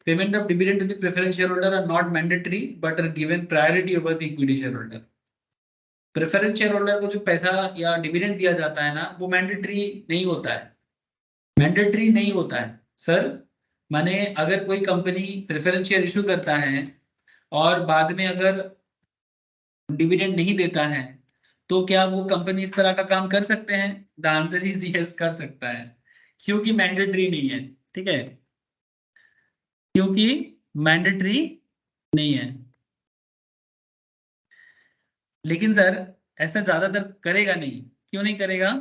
Payment of dividend to the preference shareholder are not mandatory but are given priority over the equity shareholder. Preference share holder को जो पैसा या dividend दिया जाता है ना, वो mandatory नहीं होता है। मैंडेटरी नहीं होता है सर। माने अगर कोई कंपनी प्रेफरेंस शेयर इशू करता है और बाद में अगर डिविडेंड नहीं देता है, तो क्या वो कंपनी इस तरह का काम कर सकते हैं? द आंसर इज यस, कर सकता है, क्योंकि मैंडेटरी नहीं है, ठीक है, क्योंकि मैंडेटरी नहीं है। लेकिन सर ऐसा ज्यादातर करेगा नहीं। क्यों नहीं करेगा?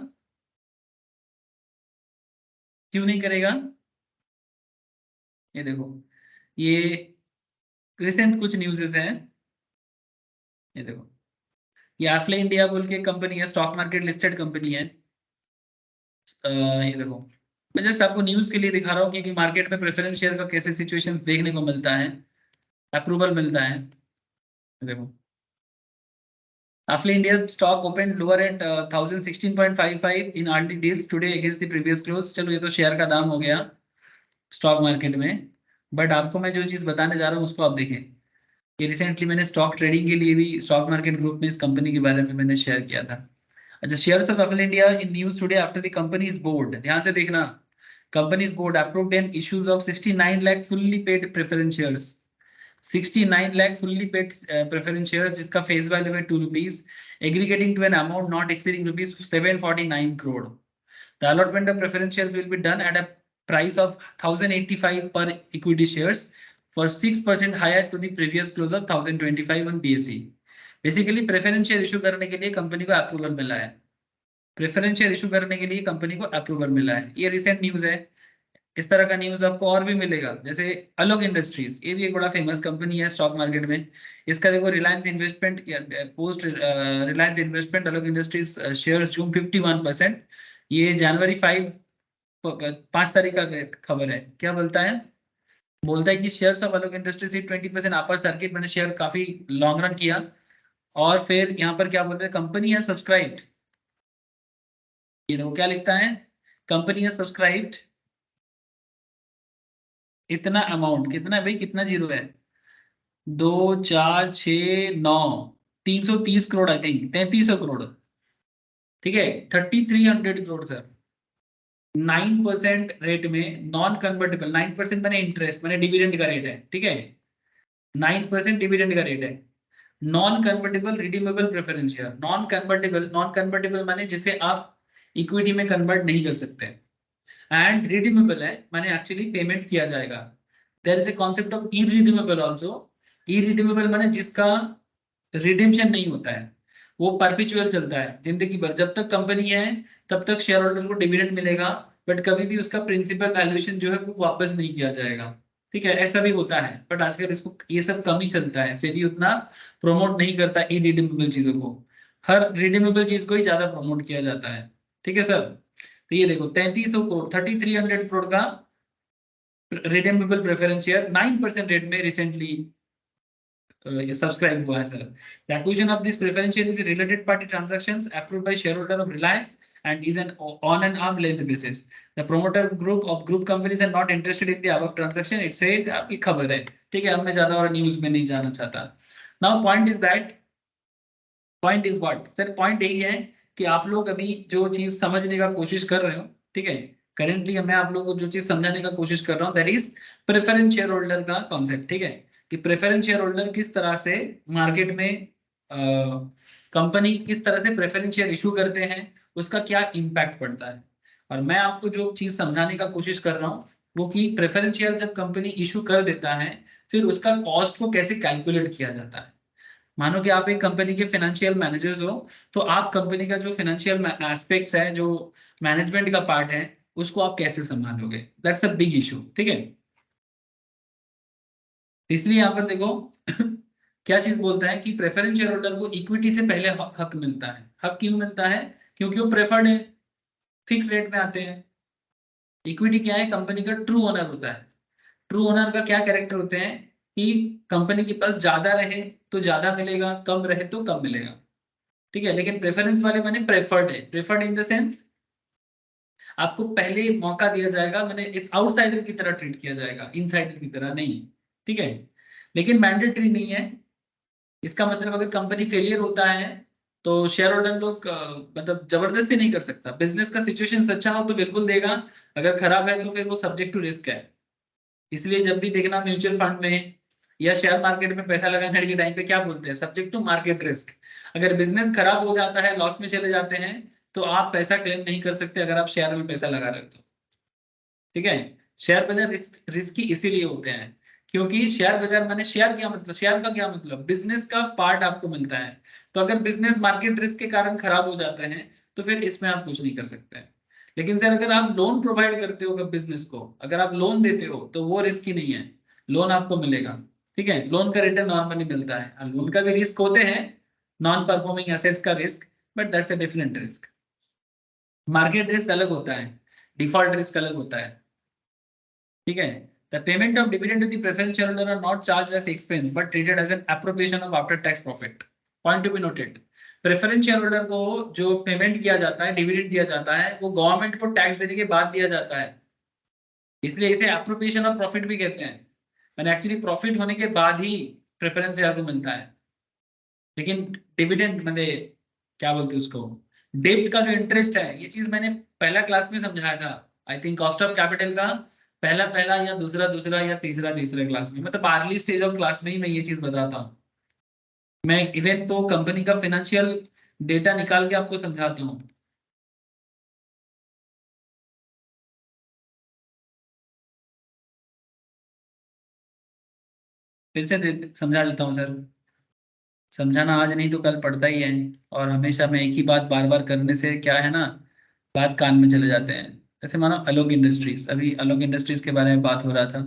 क्यों नहीं करेगा? ये देखो, ये रिसेंट कुछ न्यूज़ेस हैं, ये देखो, ये एफले इंडिया बोल के कंपनी है, स्टॉक मार्केट लिस्टेड कंपनी है। ये देखो, मैं जस्ट आपको न्यूज के लिए दिखा रहा हूँ कि मार्केट में प्रेफरेंस शेयर का कैसे सिचुएशन देखने को मिलता है, अप्रूवल मिलता है। देखो, Affle India stock opened lower at 1016.55 in early deals today against the previous close. चलो ये तो शेयर का दाम हो गया स्टॉक मार्केट में, बट आपको मैं जो चीज बताने जा रहा हूँ उसको आप देखें। ये रिसेंटली मैंने स्टॉक ट्रेडिंग के लिए भी स्टॉक मार्केट ग्रुप में इस कंपनी के बारे में मैंने शेयर किया था। अच्छा, shares of FL India in news today after the company's board, ध्यान से देखना, company's board approved an issues of 69 lakh fully paid preference shares, 69 lakh fully paid preference shares जिसका फेस वैल्यू है 2 rupees, aggregating to an amount not exceeding rupees 749 crore. The allotment of preference shares will be done at a price of 1085 per equity shares for 6% higher to the previous close of 1025 on BSE. Basically preference share issue करने के लिए company को approval मिला है, preference share issue करने के लिए company को अप्रूवल मिला है। ये रिसेंट न्यूज है। इस तरह का न्यूज आपको और भी मिलेगा, जैसे अलोक इंडस्ट्रीज, ये भी एक बड़ा फेमस कंपनी है स्टॉक मार्केट में। इसका देखो Reliance investment post Reliance investment Alok industries shares zoom 51%। ये जनवरी 5 तारीख का खबर है। क्या बोलता है? बोलता है कि shares of Alok industries 20% upper circuit, मैंने शेयर काफी लॉन्ग रन किया। और फिर यहाँ पर क्या बोलते हैं, कंपनी है सब्सक्राइब्ड, ये देखो क्या लिखता है, कंपनी है सब्सक्राइब्ड इतना अमाउंट, कितना है भाई, कितना जीरो है, 2 4 6 9, 330 करोड़, आई थिंक 3300 करोड़, ठीक है, 3300 करोड़ सर। 9% रेट में नॉन कन्वर्टेबल, 9% मैंने इंटरेस्ट, मैंने डिविडेंड का रेट है, ठीक है, 9% डिविडेंड का रेट है। Non convertible redeemable preference share, non convertible माने जिसे आप इक्विटी में कन्वर्ट नहीं कर सकते, एंड रिडीमेबल है माने एक्चुअली पेमेंट किया जाएगा। There is a concept of irredeemable also. Irredeemable माने जिसका रिडीम्शन नहीं होता है, वो परपेचुअल चलता है जिंदगी भर, जब तक कंपनी है तब तक शेयर होल्डर को डिविडेंड मिलेगा, बट कभी भी उसका प्रिंसिपल वैल्यूएशन जो है वो वापस नहीं किया जाएगा, ठीक है, ऐसा भी होता है, बट आजकल इसको ये सब कम ही चलता है, सेबी उतना प्रोमोट नहीं करता इरिडीमेबल चीजों को, हर रिडीमेबल चीज को ही ज्यादा प्रमोट किया जाता है, ठीक है सर। तो ये देखो 3300 करोड़, 3300 करोड़ का रिडीमेबल प्रेफरेंस शेयर 9% रेट में रिसेंटली ये सब्सक्राइब हुआ है sir. The acquisition of this preference share is a related party transactions approved by shareholder of Reliance and is an on an arm length basis. The promoter group of group companies are not interested in the above transaction. It said आपकी खबर है, ठीक है, अब मैं ज्यादा और news में नहीं जाना चाहता। Now point is what sir, point यही है कि आप लोग अभी जो चीज समझने का कोशिश कर रहे हो, ठीक है, करेंटली मैं आप लोगों को जो चीज समझाने का कोशिश कर रहा हूँ that is preference share holder का कॉन्सेप्ट, ठीक है, कि प्रेफरेंस शेयर होल्डर किस तरह से मार्केट में कंपनी किस तरह से प्रेफरेंस शेयर इशू करते हैं, उसका क्या इम्पैक्ट पड़ता है। और मैं आपको जो चीज समझाने का कोशिश कर रहा हूँ वो कि प्रेफरेंस शेयर जब कंपनी इशू कर देता है फिर उसका कॉस्ट को कैसे कैलकुलेट किया जाता है। मानो कि आप एक कंपनी के फाइनेंशियल मैनेजर्स हो, तो आप कंपनी का जो फाइनेंशियल एस्पेक्ट्स है, जो मैनेजमेंट का पार्ट है, उसको आप कैसे संभालोगे, दैट्स अ बिग इशू, ठीक है। इसलिए यहाँ पर देखो क्या चीज बोलता है कि प्रेफरेंस शेयर होल्डर को इक्विटी से पहले हक मिलता है। हक क्यों मिलता है? क्योंकि वो प्रेफर्ड है, फिक्स रेट में आते हैं। इक्विटी क्या है? कंपनी का ट्रू ओनर होता है। ट्रू ओनर का क्या कैरेक्टर होते हैं कि कंपनी के पास ज्यादा रहे तो ज्यादा मिलेगा, कम रहे तो कम मिलेगा, ठीक है। लेकिन प्रेफरेंस वाले मैंने प्रेफर्ड है, प्रेफर्ड इन द सेंस आपको पहले मौका दिया जाएगा, मैंने इस आउटसाइडर की तरह ट्रीट किया जाएगा, इनसाइडर की तरह नहीं, ठीक है। लेकिन मैंडेटरी नहीं है। इसका मतलब अगर कंपनी फेलियर होता है तो शेयर होल्डर लोग मतलब जबरदस्ती नहीं कर सकता। बिजनेस का सिचुएशन अच्छा हो तो बिल्कुल देगा, अगर खराब है तो फिर वो सब्जेक्ट टू रिस्क है। इसलिए जब भी देखना म्यूचुअल फंड में या शेयर मार्केट में पैसा लगाने के टाइम पे क्या बोलते हैं, सब्जेक्ट टू मार्केट रिस्क। अगर बिजनेस खराब हो जाता है, लॉस में चले जाते हैं, तो आप पैसा क्लेम नहीं कर सकते अगर आप शेयर में पैसा लगा रहे हो तो, ठीक है। शेयर बाजार रिस्की इसीलिए होते हैं क्योंकि शेयर बाजार माने शेयर क्या मतलब, शेयर का क्या मतलब, बिजनेस का पार्ट आपको मिलता है। तो अगर बिजनेस मार्केट रिस्क के कारण खराब हो जाता है तो फिर इसमें आप कुछ नहीं कर सकते हैं। लेकिन सर अगर आप लोन प्रोवाइड करते हो बिजनेस को, अगर आप लोन देते हो तो वो रिस्क ही नहीं है, लोन आपको मिलेगा, ठीक है। लोन का रिटर्न नॉर्मली मिलता है, लोन का भी रिस्क होते हैं, नॉन परफॉर्मिंग एसेट्स का risk, but that's a different risk. Market risk अलग होता है, डिफॉल्ट रिस्क अलग होता है, ठीक है। The payment of dividend to the preference shareholder are not charged as expense but treated as an appropriation of after tax profit. Point to be noted. Preference share holder को जो payment किया जाता है, डिविडेंड दिया जाता है, वो government को टैक्स देने के बाद दिया जाता है, इसलिए इसे एप्रोप्रिएशन ऑफ प्रॉफिट भी कहते हैं। मैंने एक्चुअली प्रॉफिट होने के बाद ही प्रेफरेंस शेयर को मिलता है। लेकिन डिविडेंड मतलब क्या बोलते हैं उसको, डेब्ट का जो इंटरेस्ट है, ये चीज मैंने पहला क्लास में समझाया था, I think cost of capital का पहला पहला या दूसरा दूसरा या तीसरा तीसरे क्लास में, मतलब अर्ली स्टेज ऑफ क्लास में ही मैं ये चीज बताता हूँ। मैं इवन तो कंपनी का फाइनेंशियल डेटा निकाल के आपको समझाता हूँ। फिर से समझा देता हूँ सर, समझाना आज नहीं तो कल पड़ता ही है, और हमेशा मैं एक ही बात बार बार करने से क्या है ना, बात कान में चले जाते हैं। जैसे मानो अलोक इंडस्ट्रीज, अभी अलोक इंडस्ट्रीज के बारे में बात हो रहा था।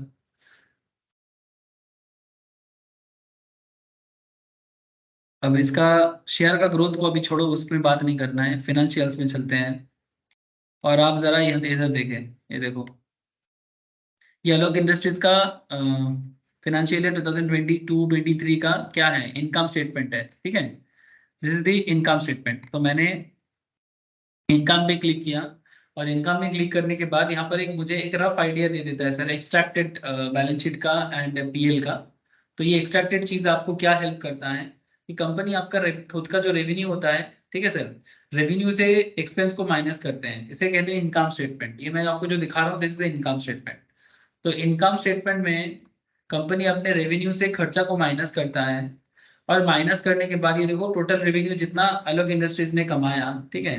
अब इसका शेयर का ग्रोथ को अभी छोड़ो, उसमें बात नहीं करना है, फिनेंशियल्स में चलते हैं। और आप जरा इधर इधर देखें, ये देखो, ये अलोक इंडस्ट्रीज का फिनेंशियल ईयर 2022-23 का क्या है, इनकम स्टेटमेंट है, ठीक है। This is the income statement. तो मैंने इनकम पे क्लिक किया, और इनकम में क्लिक करने के बाद यहाँ पर एक मुझे एक रफ आइडिया दे देता है सर, एक्सट्रैक्टेड बैलेंस शीट का एंड पीएल का। तो ये एक्सट्रैक्टेड चीज आपको क्या हेल्प करता है कि कंपनी आपका खुद का जो रेवेन्यू होता है, ठीक है सर, रेवेन्यू से एक्सपेंस को माइनस करते हैं, इसे कहते हैं इनकम स्टेटमेंट। ये मैं आपको जो दिखा रहा हूँ this is the income statement. तो इनकम स्टेटमेंट में कंपनी अपने रेवेन्यू से खर्चा को माइनस करता है, और माइनस करने के बाद ये देखो टोटल रेवेन्यू जितना अलग इंडस्ट्रीज ने कमाया, ठीक है,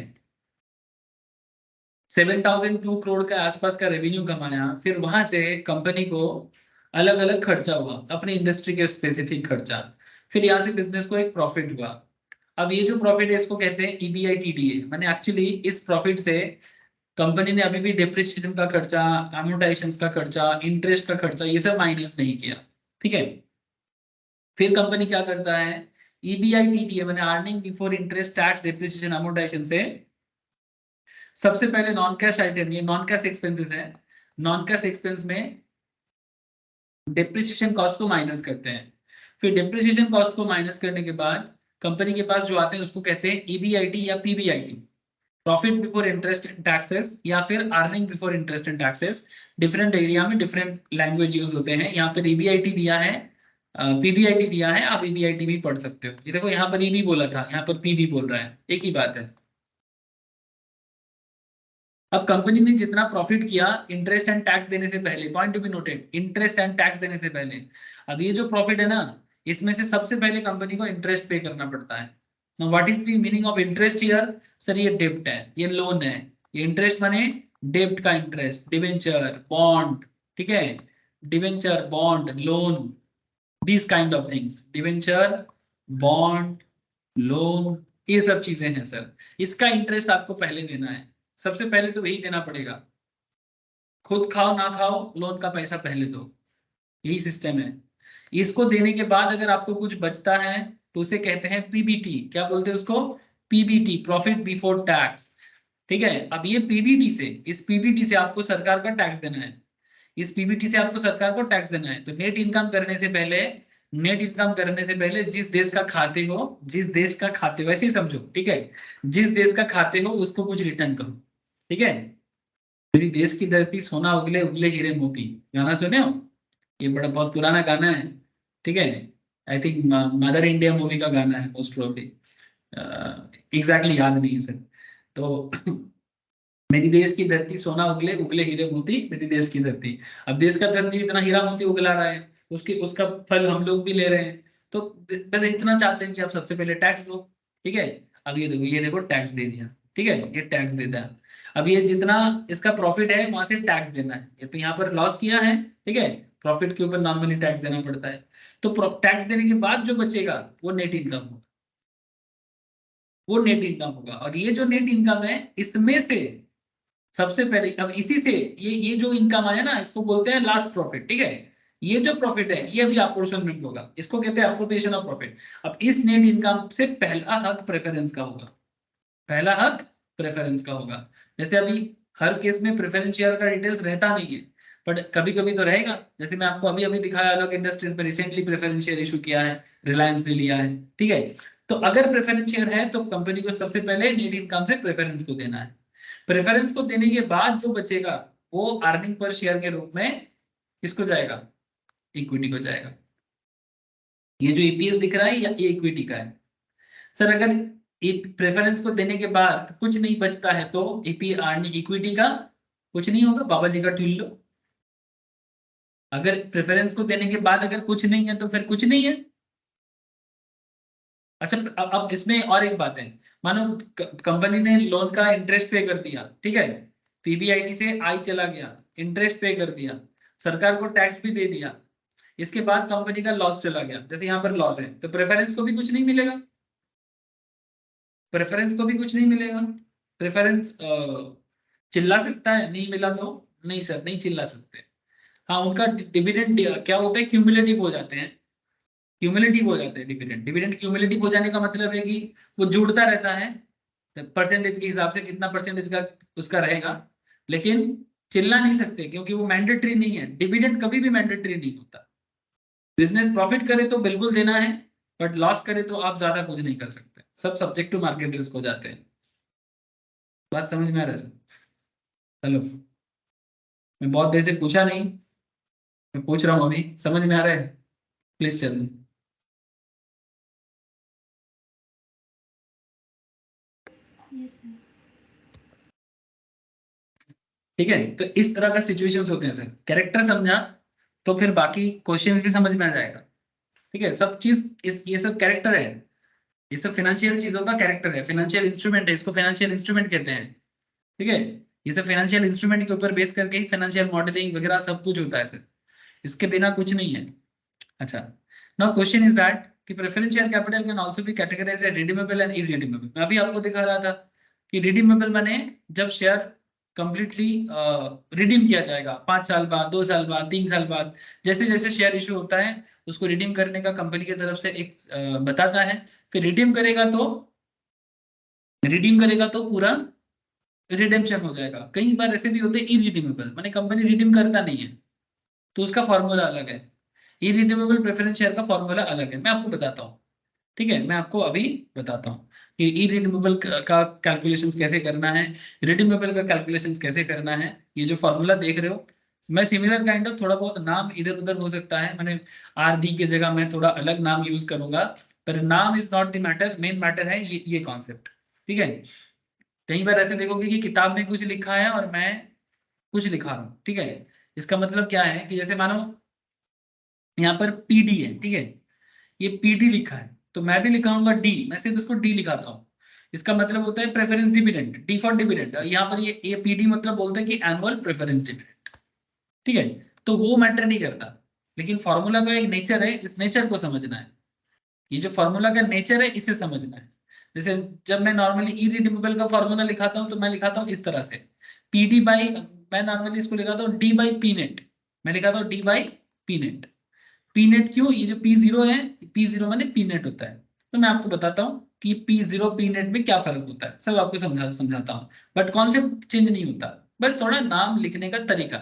7002 करोड़ के आसपास का रेवेन्यू कमाया, फिर वहां से कंपनी को अलग अलग खर्चा हुआ, अपनी इंडस्ट्री के स्पेसिफिक खर्चा, फिर यहाँ से बिजनेस को एक प्रॉफिट हुआ। अब ये जो प्रॉफिट है इसको कहते हैं ईबीआईटीडीए। मैंने एक्चुअली इस प्रॉफिट से कंपनी ने अभी भी डिप्रिसिएशन का खर्चा, अमोर्टाइजेशन का खर्चा, इंटरेस्ट का खर्चा, ये सब माइनस नहीं किया, ठीक है। फिर कंपनी क्या करता है, ईबीआईटीडीए मैंने earning before interest tax depreciation amortisation से सबसे पहले नॉन कैश आइटम, ये नॉन कैश एक्सपेंसेस है, नॉन कैश एक्सपेंस में डिप्रिसिएशन कॉस्ट को माइनस करते हैं। फिर डिप्रिसिएशन कॉस्ट को माइनस करने के बाद कंपनी के पास जो आते हैं उसको कहते हैं ईबीआईटी या PBIT, profit before interest and taxes, या फिर earning before interest and taxes. Different area में डिफरेंट लैंग्वेज यूज होते हैं। यहाँ पर ईबीआईटी दिया है, पीबीआईटी दिया है, आप ईबीआईटी भी पढ़ सकते हो। ये देखो यहाँ पर ईबी बोला था, यहाँ पर पीबी बोल रहा है, एक ही बात है। अब कंपनी ने जितना प्रॉफिट किया इंटरेस्ट एंड टैक्स देने से पहले, point to be noted, interest and tax देने से पहले, अब ये जो प्रॉफिट है ना, इसमें से सबसे पहले कंपनी को इंटरेस्ट पे करना पड़ता है। Now what is the meaning of interest here sir, ये डेब्ट है, ये लोन है। ये इंटरेस्ट माने डेब्ट का इंटरेस्ट, डिवेंचर, बॉन्ड, ठीक है, debenture, bond, loan, this kind of things, debenture, bond, loan, ये सब चीजें हैं सर। इसका इंटरेस्ट आपको पहले देना है, सबसे पहले तो वही देना पड़ेगा। खुद खाओ ना खाओ, लोन का पैसा पहले दो, यही सिस्टम है। इसको देने के बाद अगर आपको कुछ बचता है तो उसे कहते हैं पीबीटी। क्या बोलते हैं उसको, पीबीटी, प्रॉफिट बिफोर टैक्स, ठीक है। अब ये पीबीटी से, इस पीबीटी से आपको सरकार का टैक्स देना है, इस पीबीटी से आपको सरकार को टैक्स देना है। तो नेट इनकम करने से पहले, नेट इनकम करने से पहले जिस देश का खाते हो, जिस देश का खाते हो वैसे ही समझो, ठीक है, जिस देश का खाते हो उसको कुछ रिटर्न करो, ठीक है। मेरी देश की धरती सोना उगले उगले हीरे मोती, गाना सुने हो, ये बड़ा बहुत पुराना गाना है, ठीक है। I think mother India movie का गाना है मोस्ट प्रोबेबली, एग्जैक्टली याद नहीं है सर। तो मेरी देश की धरती सोना उगले उगले हीरे मोती, मेरी देश की धरती। अब देश का धरती इतना हीरा मोती उगला रहा है, उसके उसका फल हम लोग भी ले रहे हैं। तो बस इतना चाहते हैं कि आप सबसे पहले टैक्स दो, ठीक है। अब ये देखो, ये देखो टैक्स दे दिया, ठीक है, ये टैक्स देता है। अब ये जितना इसका प्रॉफिट है वहां से टैक्स देना है, ये तो यहाँ पर लॉस किया है, ठीक है, प्रॉफिट के ऊपर नॉर्मली टैक्स देना पड़ता है। तो टैक्स देने के बाद जो बचेगा वो नेट इनकम होगा, वो नेट इनकम होगा। और ये जो नेट इनकम है इसमें से सबसे पहले, अब इसी से ये जो इनकम आया ना, इसको बोलते हैं लास्ट प्रॉफिट, ठीक है। ये जो प्रॉफिट है ये अभी अपोर्शनमेंट होगा, इसको कहते हैं अप्रोप्रिएशन ऑफ प्रॉफिट। अब इस नेट इनकम से पहला हक प्रेफरेंस का होगा, पहला हक प्रेफरेंस का होगा। जैसे अभी हर केस में प्रेफरेंस शेयर का डिटेल्स रहता नहीं है, बट कभी कभी तो रहेगा। जैसे मैं आपको अभी अभी दिखाया, अलग इंडस्ट्रीज में रिसेंटली प्रेफरेंस शेयर इशू किया है, रिलायंस ने लिया है, ठीक है। तो अगर प्रेफरेंस शेयर है तो कंपनी को सबसे पहले नेट इनकम से प्रेफरेंस को देना है। प्रेफरेंस को देने के बाद जो बचेगा वो अर्निंग पर शेयर के रूप में किसको जाएगा, इक्विटी को जाएगा। ये जो ईपीएस दिख रहा है ये इक्विटी का है। सर अगर प्रेफरेंस को देने के बाद कुछ नहीं बचता है तो ईपी अर्निंग इक्विटी का कुछ नहीं होगा, बाबा जी का ठुल लो। अगर प्रेफरेंस को देने के बाद अगर कुछ नहीं है तो फिर कुछ नहीं है। अच्छा अब इसमें और एक बात है, मानो कंपनी ने लोन का इंटरेस्ट पे कर दिया, ठीक है, पीबीआईटी से आई चला गया, इंटरेस्ट पे कर दिया, सरकार को टैक्स भी दे दिया, इसके बाद कंपनी का लॉस चला गया, जैसे यहाँ पर लॉस है, तो प्रेफरेंस को भी कुछ नहीं मिलेगा, प्रेफरेंस को भी कुछ नहीं मिलेगा। प्रेफरेंस चिल्ला सकता है, नहीं मिला तो नहीं सर नहीं चिल्ला सकते। हाँ उनका डिविडेंड क्या होता है, क्यूमुलेटिव हो जाते हैं, क्यूमुलेटिव हो जाते हैं डिविडेंड। डिविडेंड क्यूमुलेटिव हो जाने का मतलब है कि वो जुड़ता रहता है परसेंटेज के हिसाब से, जितना परसेंटेज का उसका रहेगा, लेकिन चिल्ला नहीं सकते क्योंकि वो मैंडेटरी नहीं है। डिविडेंड कभी भी मैंडेटरी नहीं होता। बिजनेस प्रॉफिट करे तो बिल्कुल देना है, बट लॉस करे तो आप ज्यादा कुछ नहीं कर सकते, सब सब्जेक्ट टू मार्केट रिस्क हो जाते हैं। बात समझ में आ रहा है सर? हेलो, मैं बहुत देर से पूछा नहीं, मैं पूछ रहा हूँ अभी, समझ में आ रहा है? प्लीज चल। Yes sir. ठीक है, तो इस तरह का सिचुएशंस होते हैं सर। कैरेक्टर समझा तो फिर बाकी क्वेश्चन भी समझ में आ जाएगा। ठीक है, सब चीज इस ये सब कैरेक्टर है, ये सब फाइनेंशियल चीजों का कैरेक्टर है, फाइनेंशियल इंस्ट्रूमेंट है, इसको फाइनेंशियल इंस्ट्रूमेंट कहते हैं। ठीक है, ये सब फाइनेंशियल इंस्ट्रूमेंट के ऊपर बेस करके ही फाइनेंशियल मॉडलिंग वगैरह सब कुछ होता है सर, इसके बिना कुछ नहीं है। अच्छा, नाउ क्वेश्चन इज दैट कि preference share capital can also be categorised as redeemable and irredeemable. मैं अभी आपको दिखा रहा था कि रिडीमेबल माने जब शेयर कंप्लीटली रिडीम किया जाएगा 5 साल बाद, 2 साल बाद, 3 साल बाद, जैसे जैसे शेयर इशू होता है उसको रिडीम करने का कंपनी की तरफ से एक बताता है। फिर रिडीम करेगा तो पूरा रिडेम्पशन हो जाएगा। कई बार ऐसे भी होते हैं इरिडीमेबल, माने कंपनी रिडीम करता नहीं है, तो उसका फॉर्मूला अलग है। इरिडीमेबल प्रेफरेंस शेयर का फॉर्मूला अलग है, मैं आपको बताता हूँ। ठीक है, मैं आपको अभी बताता हूँ कि इरिडीमेबल का कैलकुलेशंस कैसे करना है, रिडीमेबल का कैलकुलेशंस कैसे करना है। ये जो फॉर्मूला देख रहे हो, मैं सिमिलर काइंड ऑफ थोड़ा बहुत नाम इधर उधर हो सकता है, मैंने आरडी की जगह मैं थोड़ा अलग नाम यूज करूंगा, पर नाम is not the matter, main matter है ये कॉन्सेप्ट। ठीक है, कई बार ऐसे देखोगे कि किताब में कुछ लिखा है और मैं कुछ लिखा रहा हूँ। ठीक है, इसका मतलब क्या है कि जैसे मानो यहाँ पर पीडी है, ठीक है, ये पीडी लिखा है तो मैं भी लिखाऊंगा डी, मैं सिर्फ इसको डी लिखाता हूँ। इसका मतलब होता है preference dividend, D for dividend. यहाँ पर ये पीडी मतलब बोलते हैं कि एनुअल प्रेफरेंस डिविडेंड। ठीक है, तो वो मैटर नहीं करता, लेकिन फॉर्मूला का एक नेचर है, इस नेचर को समझना है। ये जो फॉर्मूला का नेचर है इसे समझना है। जैसे जब मैं नॉर्मली इरिडीमेबल का फॉर्मूला लिखाता हूँ तो मैं लिखाता हूँ इस तरह से, पीडी बाई, मैं नॉर्मली इसको लिखाता हूँ डी बाई पी नेट, मैं लिखाता हूँ D by P net. P net क्यों, ये जो पी जीरो है, पी जीरो मैंने पी नेट होता है। तो मैं आपको बताता हूँ कि पी जीरो पी नेट में क्या फर्क होता है, सब आपको समझाता हूँ, बट कॉन्सेप्ट चेंज नहीं होता, बस थोड़ा नाम लिखने का तरीका।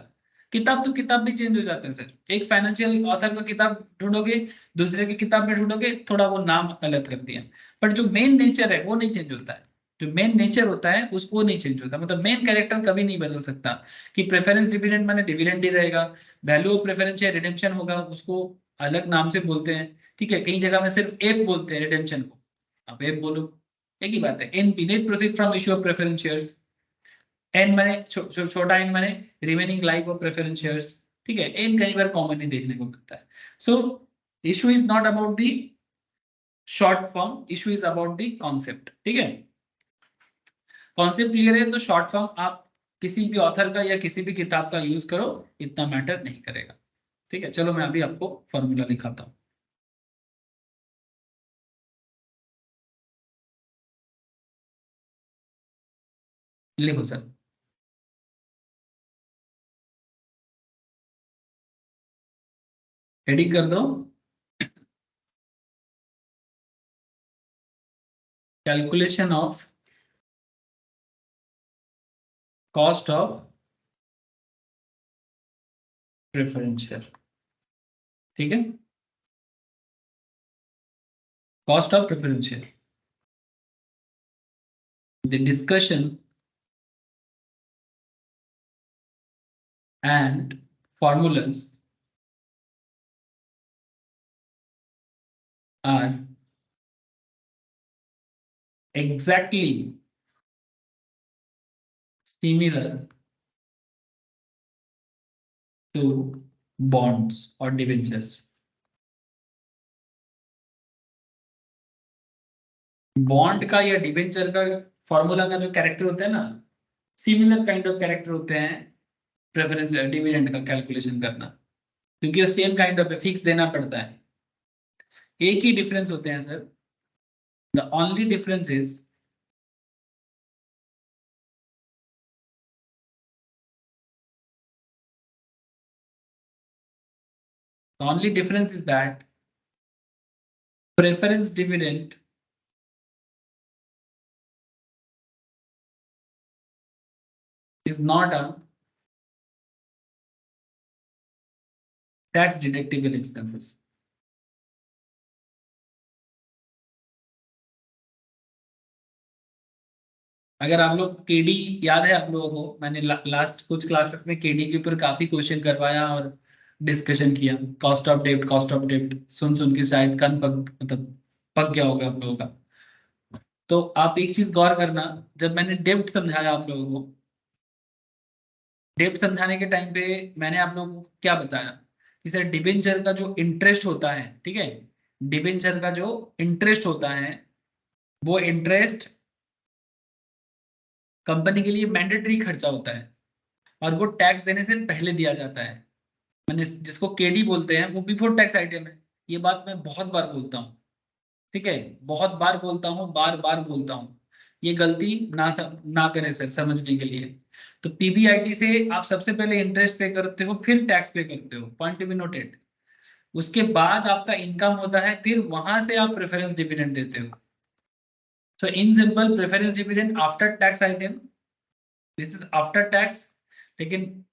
किताब तो किताब भी चेंज हो जाते हैं सर, एक फाइनेंशियल ऑथर का किताब ढूंढोगे, दूसरे की किताब में ढूंढोगे, थोड़ा वो नाम अलग कर दिया, बट जो मेन नेचर है वो नहीं चेंज होता है। जो मेन नेचर होता है उसको नहीं चेंज होता, मतलब मेन कैरेक्टर कभी नहीं बदल सकता। कि प्रेफरेंस डिविडेंड माने डिविडेंड ही रहेगा, वैल्यू ऑफ प्रेफरेंस या रिडेम्पशन होगा उसको अलग नाम से बोलते हैं। ठीक है, कई जगह में सिर्फ एफ बोलते हैं रिडेम्पशन को, आप एफ बोलो, एक ही बात है। NP net proceed from issue of preference shares, N माने छोटा एन माने remaining life of preference shares. ठीक है, एन कई बार कॉमन ही देखने को मिलता है। सो issue is not about the short form, issue is about the concept. ठीक है, कॉन्सेप्ट क्लियर है तो शॉर्ट फॉर्म आप किसी भी ऑथर का या किसी भी किताब का यूज करो, इतना मैटर नहीं करेगा। ठीक है, चलो मैं अभी आपको फॉर्मूला लिखाता हूँ। लिखो सर, हेडिंग कर दो, calculation of cost of preference share. ठीक है, cost of preference share. The discussion and formulas are exactly similar to bonds or debentures. Bond का या डिबेंचर का फॉर्मूला का जो कैरेक्टर होता है ना, सिमिलर काइंड ऑफ कैरेक्टर होते हैं प्रेफरेंस डिविडेंड का कैलकुलेशन करना, क्योंकि सेम काइंड ऑफ फिक्स देना पड़ता है। एक ही डिफरेंस होते हैं sir, the only difference is that preference dividend is not a tax deductible expenses. अगर आप लोग केडी याद है आप लोगों को, मैंने लास्ट कुछ क्लासेस में केडी के ऊपर काफी क्वेश्चन करवाया और डिस्कशन किया। कॉस्ट ऑफ डेब्ट सुन सुन के शायद कान मतलब पक गया होगा आप लोगों का। तो आप एक चीज गौर करना, जब मैंने डेब्ट समझाया आप लोगों को, डेब्ट समझाने के टाइम पे मैंने आप लोगों को क्या बताया कि सर डिबेंचर का जो इंटरेस्ट होता है, ठीक है, डिबेंचर का जो इंटरेस्ट होता है वो इंटरेस्ट कंपनी के लिए मैंडेटरी खर्चा होता है और वो टैक्स देने से पहले दिया जाता है। मैंने जिसको केडी बोलते हैं वो बिफोर टैक्स आइटम है। ये बात मैं बहुत बार बोलता हूँ, ठीक है, बहुत बार बोलता हूँ, बार बार बोलता हूँ। ये गलती ना करें सर समझने के लिए। तो पीबीआईटी से आप सबसे पहले इंटरेस्ट पे करते हो, फिर टैक्स पे करते हो, पॉइंट टू बी नोटेड। उसके बाद आपका इनकम होता है, फिर वहां से आप प्रेफरेंस डिविडेंड देते हो। So in simple preference dividend after tax item, this is after tax, लेकिन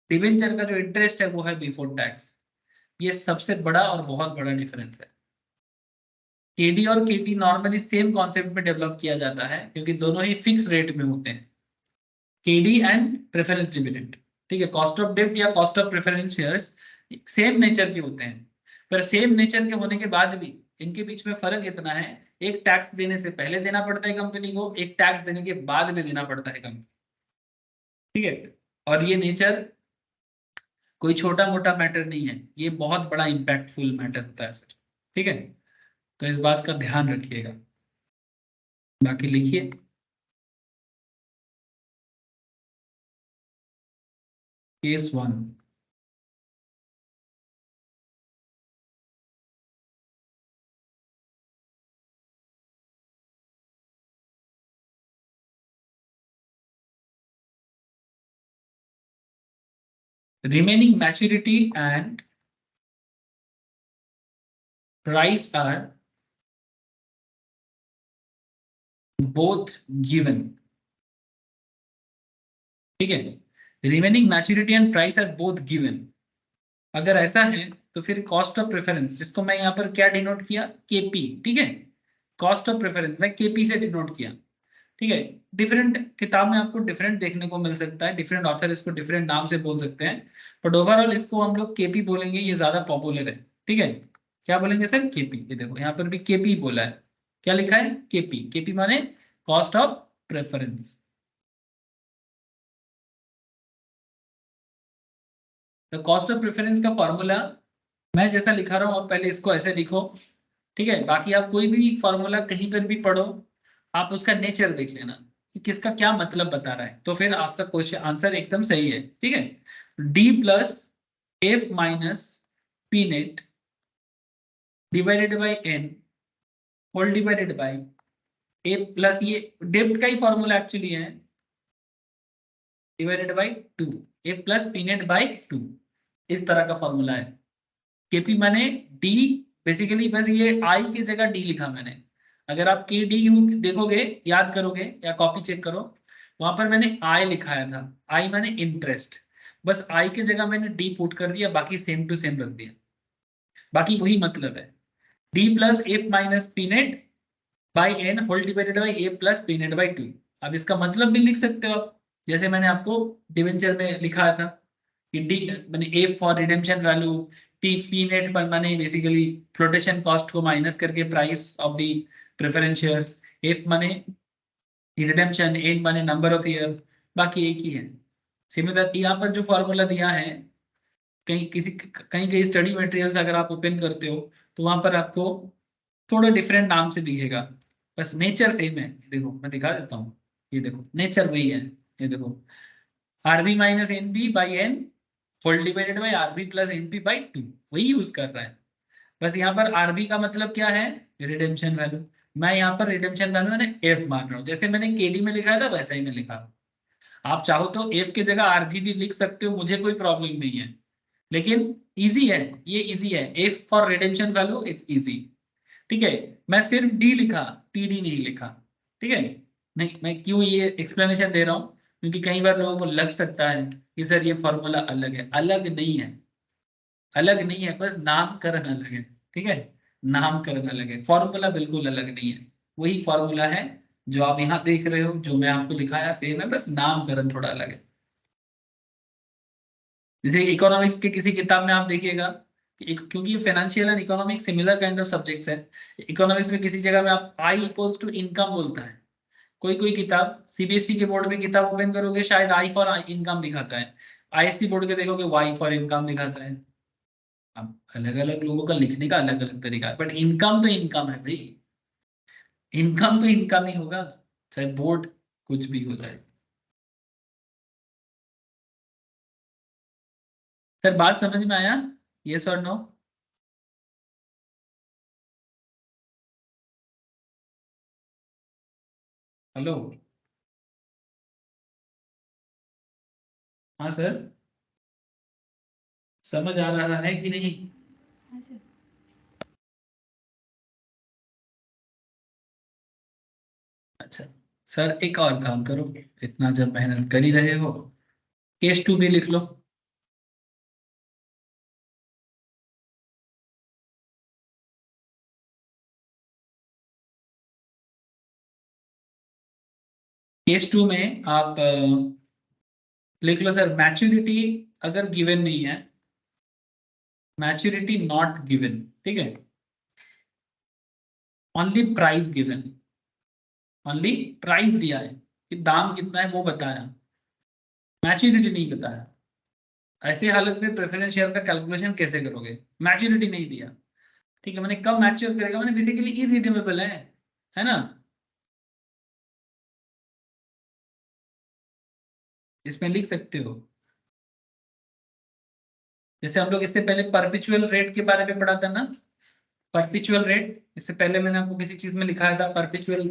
डिवेंचर का जो इंटरेस्ट है वो है बिफोर टैक्स। ये सबसे बड़ा और बहुत बड़ा डिफरेंस है। केडी और केटी नॉर्मली सेम कॉन्सेप्ट में डेवलप किया जाता है क्योंकि दोनों ही फिक्स रेट में होते हैं, केडी एंड प्रेफरेंस डिविडेंड, ठीक है। कॉस्ट ऑफ डेब्ट या cost of preference shares same nature के होते हैं, पर सेम नेचर के होने के बाद भी इनके बीच में फर्क इतना है, एक टैक्स देने से पहले देना पड़ता है कंपनी को, एक टैक्स देने के बाद में देना पड़ता है कंपनी, ठीक है। और ये नेचर कोई छोटा मोटा मैटर नहीं है, ये बहुत बड़ा इंपैक्टफुल मैटर होता है सर, ठीक है। तो इस बात का ध्यान रखिएगा। बाकी लिखिए case 1, remaining maturity and price are both given, ठीक है। Remaining maturity and price are both given. अगर ऐसा है तो फिर कॉस्ट ऑफ प्रेफरेंस, जिसको मैं यहाँ पर क्या डिनोट किया, केपी, ठीक है, कॉस्ट ऑफ प्रेफरेंस मैं केपी से डिनोट किया, ठीक है। डिफरेंट किताब में आपको डिफरेंट देखने को मिल सकता है, डिफरेंट ऑथर इसको डिफरेंट नाम से बोल सकते हैं, बट ओवरऑल इसको हम लोग केपी बोलेंगे, ये ज्यादा पॉपुलर है, ठीक है। क्या बोलेंगे सर, केपी। ये देखो यहाँ पर भी केपी बोला है, क्या लिखा है, केपी। केपी माने कॉस्ट ऑफ प्रेफरेंस। तो कॉस्ट ऑफ प्रेफरेंस का फॉर्मूला मैं जैसा लिखा रहा हूँ, आप पहले इसको ऐसे लिखो, ठीक है। बाकी आप कोई भी फॉर्मूला कहीं पर भी पढ़ो, आप उसका नेचर देख लेना कि किसका क्या मतलब बता रहा है, तो फिर आपका क्वेश्चन आंसर एकदम सही है, ठीक है। D plus F minus P net divided by N whole divided by A plus, ये डेब्ट का ही फॉर्मूला एक्चुअली है, divided by 2, A plus P net by 2, इस तरह का फॉर्मूला है। केपी माने डी, बेसिकली बस ये आई की जगह डी लिखा मैंने। अगर आप के डी यू देखोगे, याद करोगे या कॉपी चेक करो, वहां पर मैंने आई लिखाया था, आई माने इंटरेस्ट, बस आई की जगह मैंने डी पुट कर दिया, बाकी सेम टू सेम रख दिया, बाकी वही मतलब है। D plus A minus P net by N whole divided by A plus P net by 2। अब इसका मतलब भी लिख सकते हो आप, जैसे मैंने आपको डिवेंचर में लिखा था कि डी माने A for redemption value, P P net पर माने बेसिकली फ्लोटेशन कॉस्ट को माइनस करके price of the preference shares, F माने रिडेम्पशन, एन माने नंबर ऑफ ईयर, बाकी एक ही है। सिमिलर यहाँ पर जो फॉर्मूला दिया है, कहीं स्टडी मटेरियल्स अगर आप ओपन करते हो तो वहां पर आपको थोड़ा डिफरेंट नाम से दिखेगा, बस नेचर सेम है। देखो मैं दिखा देता हूँ, ये देखो नेचर वही है। ये देखो RB minus NP by N whole divided by RB plus NP by 2, वही यूज कर रहा है। बस यहाँ पर आरबी का मतलब क्या है, रिडेम्पशन वैल्यू। मैं यहाँ पर रिडेम्पशन वैल्यू मैंने एफ मान रहा हूँ, जैसे मैंने केडी में लिखा था वैसा ही मैं लिखा। आप चाहो तो एफ की जगह आरबी भी लिख सकते हो, मुझे कोई प्रॉब्लम नहीं है, लेकिन इजी है, ये इजी है। F for redemption value it's easy, ठीक है। मैं सिर्फ डी लिखा, पीडी नहीं लिखा, ठीक है। नहीं, मैं क्यों ये एक्सप्लेनेशन दे रहा हूँ, क्योंकि कई बार लोगों को लग सकता है कि सर ये फॉर्मूला अलग है। अलग नहीं है, अलग नहीं है, बस नामकरण अलग है, ठीक है। नामकरण अलग है, फॉर्मूला बिल्कुल अलग नहीं है। वही फॉर्मूला है जो आप यहाँ देख रहे हो, जो मैं आपको दिखाया सेम है, बस नामकरण थोड़ा अलग है। जैसे इकोनॉमिक्स के किसी किताब में आप देखिएगा, क्योंकि ये financial and economics similar kind of subjects है। इकोनॉमिक्स में किसी जगह में आप आई इक्वल्स टू इनकम बोलता है, कोई किताब सीबीएसई के बोर्ड में किताब ओपन करोगे शायद आई फॉर इनकम दिखाता है, आईएससी बोर्ड के देखोगे वाई फॉर इनकम दिखाता है। अब अलग अलग लोगों का लिखने का अलग अलग तरीका है, बट इनकम तो इनकम है भाई, इनकम तो इनकम ही होगा, चाहे बोर्ड कुछ भी हो जाए। सर बात समझ में आया, यस और नो? हेलो, हाँ सर, समझ आ रहा है कि नहीं? हाँ सर। अच्छा सर, एक और काम करो, इतना जब मेहनत कर ही रहे हो, केस 2 भी लिख लो। केस 2 में आप लिख लो सर, मैच्योरिटी अगर गिवन नहीं है, मैच्योरिटी नॉट गिवन, ठीक है, only price given, only price दिया है कि दाम कितना है वो बताया, मैच्योरिटी नहीं बताया। ऐसे हालत में प्रेफरेंस शेयर का कैलकुलेशन कैसे करोगे, मैच्योरिटी नहीं दिया, ठीक है। मैंने कब मैच्योर करेगा, मैंने बेसिकली इरिडीमेबल है ना, इसमें लिख सकते हो। जैसे हम लोग इससे पहले परपिचुअल रेट के बारे में पढ़ा था ना, परपिचुअल रेट, इससे पहले मैंने आपको किसी चीज में लिखाया था परपिचुअल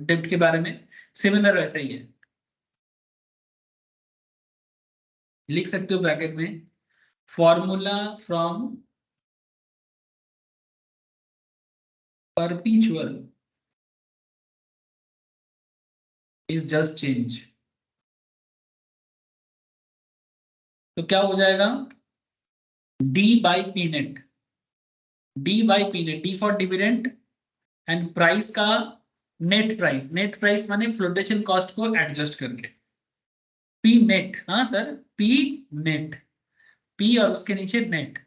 डेब्ट के बारे में, सिमिलर वैसा ही है। लिख सकते हो ब्रैकेट में, formula from perpetual is just change. तो क्या हो जाएगा, D by P net, D by P net, D for dividend and price का नेट प्राइस, नेट प्राइस माने फ्लोटेशन कॉस्ट को एडजस्ट करके, पी नेट, हाँ सर, पी नेट, पी और उसके नीचे नेट।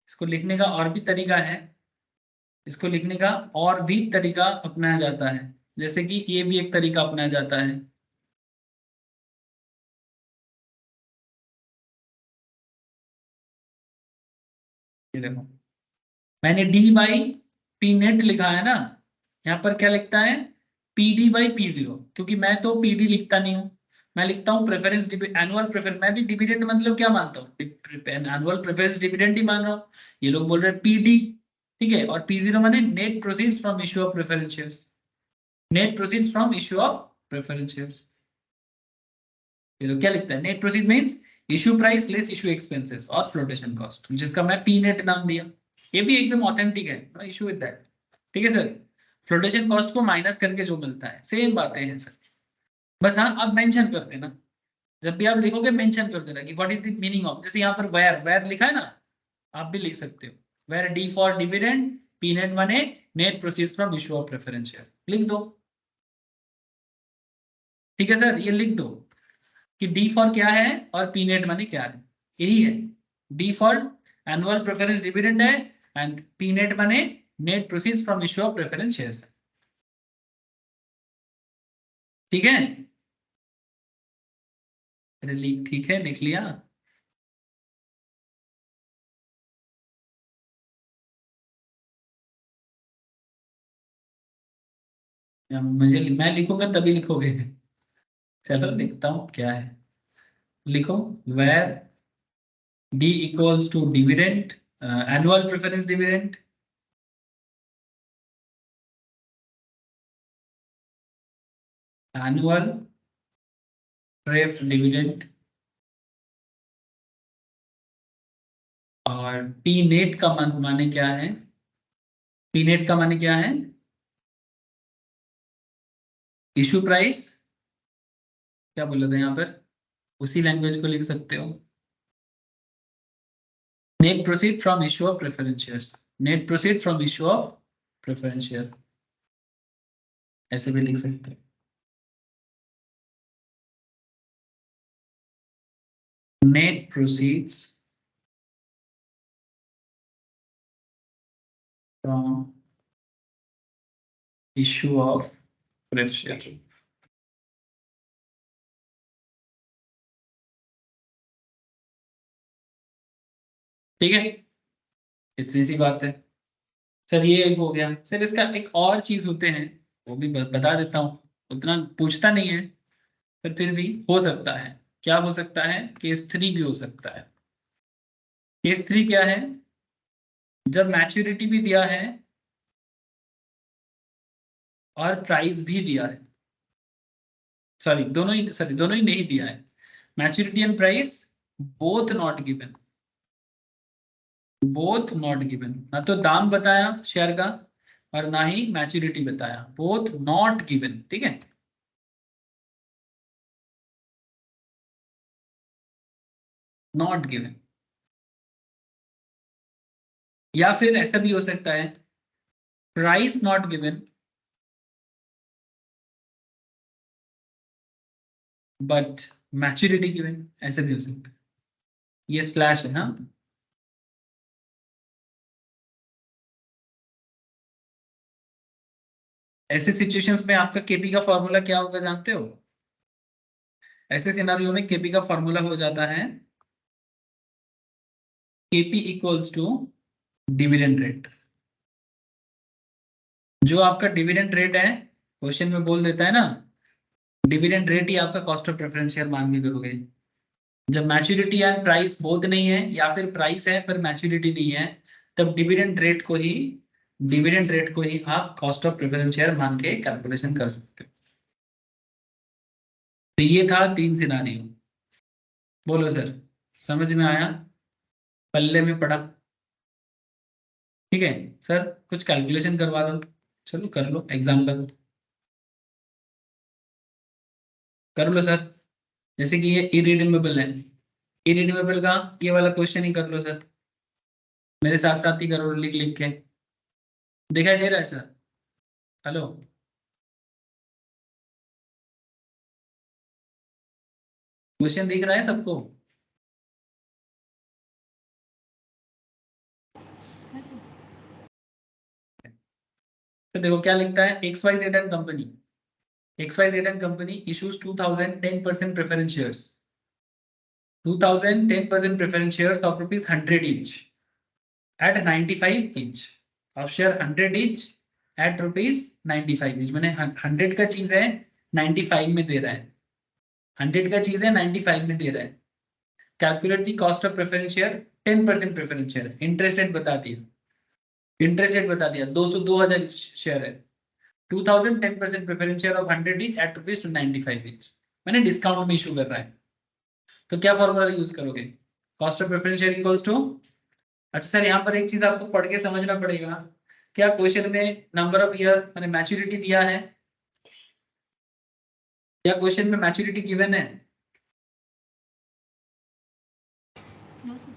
इसको लिखने का और भी तरीका है, इसको लिखने का और भी तरीका अपनाया जाता है, जैसे कि ये भी एक तरीका अपनाया जाता है। ये देखो, मैंने डी बाई पी नेट लिखा है ना, यहाँ पर क्या लिखता है, P D by P zero, क्योंकि मैं तो पी डी लिखता नहीं हूँ, मैं लिखता हूँ प्रेफरेंस एनुअल प्रेफरेंस। मैं भी डिविडेंड मतलब क्या मानता हूँ, एनुअल प्रेफरेंस डिविडेंड ही मान रहा हूँ। ये लोग बोल रहे हैं पी डी, ठीक है, और पी जीरो माने net proceeds from issue of preference shares, net proceeds from issue of preference shares. ये तो क्या लिखता है, net proceed means issue price less issue expenses और फ्लोटेशन कॉस्ट, जिसका मैं पी नेट नाम दिया। ये भी एकदम ऑथेंटिक है, नो इशू विद दैट, ठीक है सर। फ्लोटेशन कॉस्ट को माइनस करके जो मिलता है, सेम बातें हैं सर। बस हाँ, अब मेंशन कर देना, जब भी आप लिखोगे मेंशन कर देना कि what is the meaning of, जैसे यहाँ पर वेयर वेयर लिखा है ना, आप भी लिख सकते हो where D for dividend, P net माने net proceeds from issue of preference share. लिख दो, ठीक है सर, ये लिख दो कि डी फॉर क्या है और पी नेट माने क्या है, यही है। D for annual preference dividend है एंड पी नेट माने net proceeds from issue of preference shares, ठीक है। अरे लिख, ठीक है, लिख लिया। या मैं लिखूंगा तभी लिखोगे। चलो लिखता हूँ क्या है, लिखो where D equals to dividend, annual preference dividend, annual pref dividend, और पी नेट का माने क्या है, पी नेट का माने क्या है, इशू प्राइस, क्या बोला था यहाँ पर, उसी लैंग्वेज को लिख सकते हो, net proceed from issue of preference shares, net proceed from issue of preference share, ऐसे भी लिख सकते हो। Net proceeds from issue of pref share, ठीक है, इतनी सी बात है। सर ये एक हो गया सर, इसका एक और चीज होते हैं, वो भी बता देता हूँ, उतना पूछता नहीं है पर फिर भी हो सकता है। क्या हो सकता है, केस 3 भी हो सकता है। केस 3 क्या है, जब मैच्योरिटी भी दिया है और प्राइस भी दिया है, सॉरी दोनों ही नहीं दिया है, maturity and price both not given, both not given, ना तो दाम बताया शेयर का और ना ही मैच्योरिटी बताया, बोथ नॉट गिवन, ठीक है। नॉट गिवन, या फिर ऐसा भी हो सकता है price not given but maturity given, ऐसे भी हो सकता है। ये स्लैश है ना, ऐसे सिचुएशंस में आपका केपी का फॉर्मूला क्या होगा जानते हो, ऐसे सिनारियो में केपी का फॉर्मूला हो जाता है KP equals to dividend rate. जो आपका डिविडेंड रेट है, क्वेश्चन में बोल देता है ना, डिविडेंड रेट ही आपका कॉस्ट ऑफ प्रेफरेंस शेयर मान के करोगे। जब मैच्योरिटी एंड प्राइस बोथ नहीं है, या फिर प्राइस है पर मैच्योरिटी नहीं है, तब डिविडेंड रेट को ही आप कॉस्ट ऑफ प्रेफरेंस शेयर मान के कैलकुलेशन कर सकते हो। तो ये था 3 सिनारियो। बोलो सर, समझ में आया, पल्ले में पड़ा, ठीक है। सर कुछ कैलकुलेशन करवा दो, चलो कर लो, एग्जाम्पल कर लो सर। जैसे कि ये इरिडीमेबल है, इरिडीमेबल का ये वाला क्वेश्चन ही कर लो सर, मेरे साथ साथ ही करो, लिख लिख के। दिखाई दे रहा है सर, हेलो, क्वेश्चन दिख रहा है सबको। हाँ सर। तो देखो क्या लिखता है, X Y Z and company, X Y Z and company issues 2000 10% preference shares, 2000 10% preference shares of rupees 100 each at 95 each, of share 100 each at rupees 95 each, मैंने 100 का चीज है 95 में दे रहा है, 100 का चीज है 95 में दे रहा है। Calculate the cost of preference share, 10% preference share, interest rate बता दिया, इंटरेस्ट रेट बता दिया, 2000 शेयर है, 2000 10% preference share of 100 each at rupees 95 each, मैंने डिस्काउंट में इशू कर रहा है। तो क्या फॉर्मूला यूज करोगे, cost of preference share equals to, अच्छा सर यहाँ पर एक चीज आपको पढ़ के समझना पड़ेगा, क्या क्वेश्चन में नंबर ऑफ ईयर मैंने मैच्योरिटी दिया है, क्या क्वेश्चन में मैच्योरिटी गिवन है, नो सर।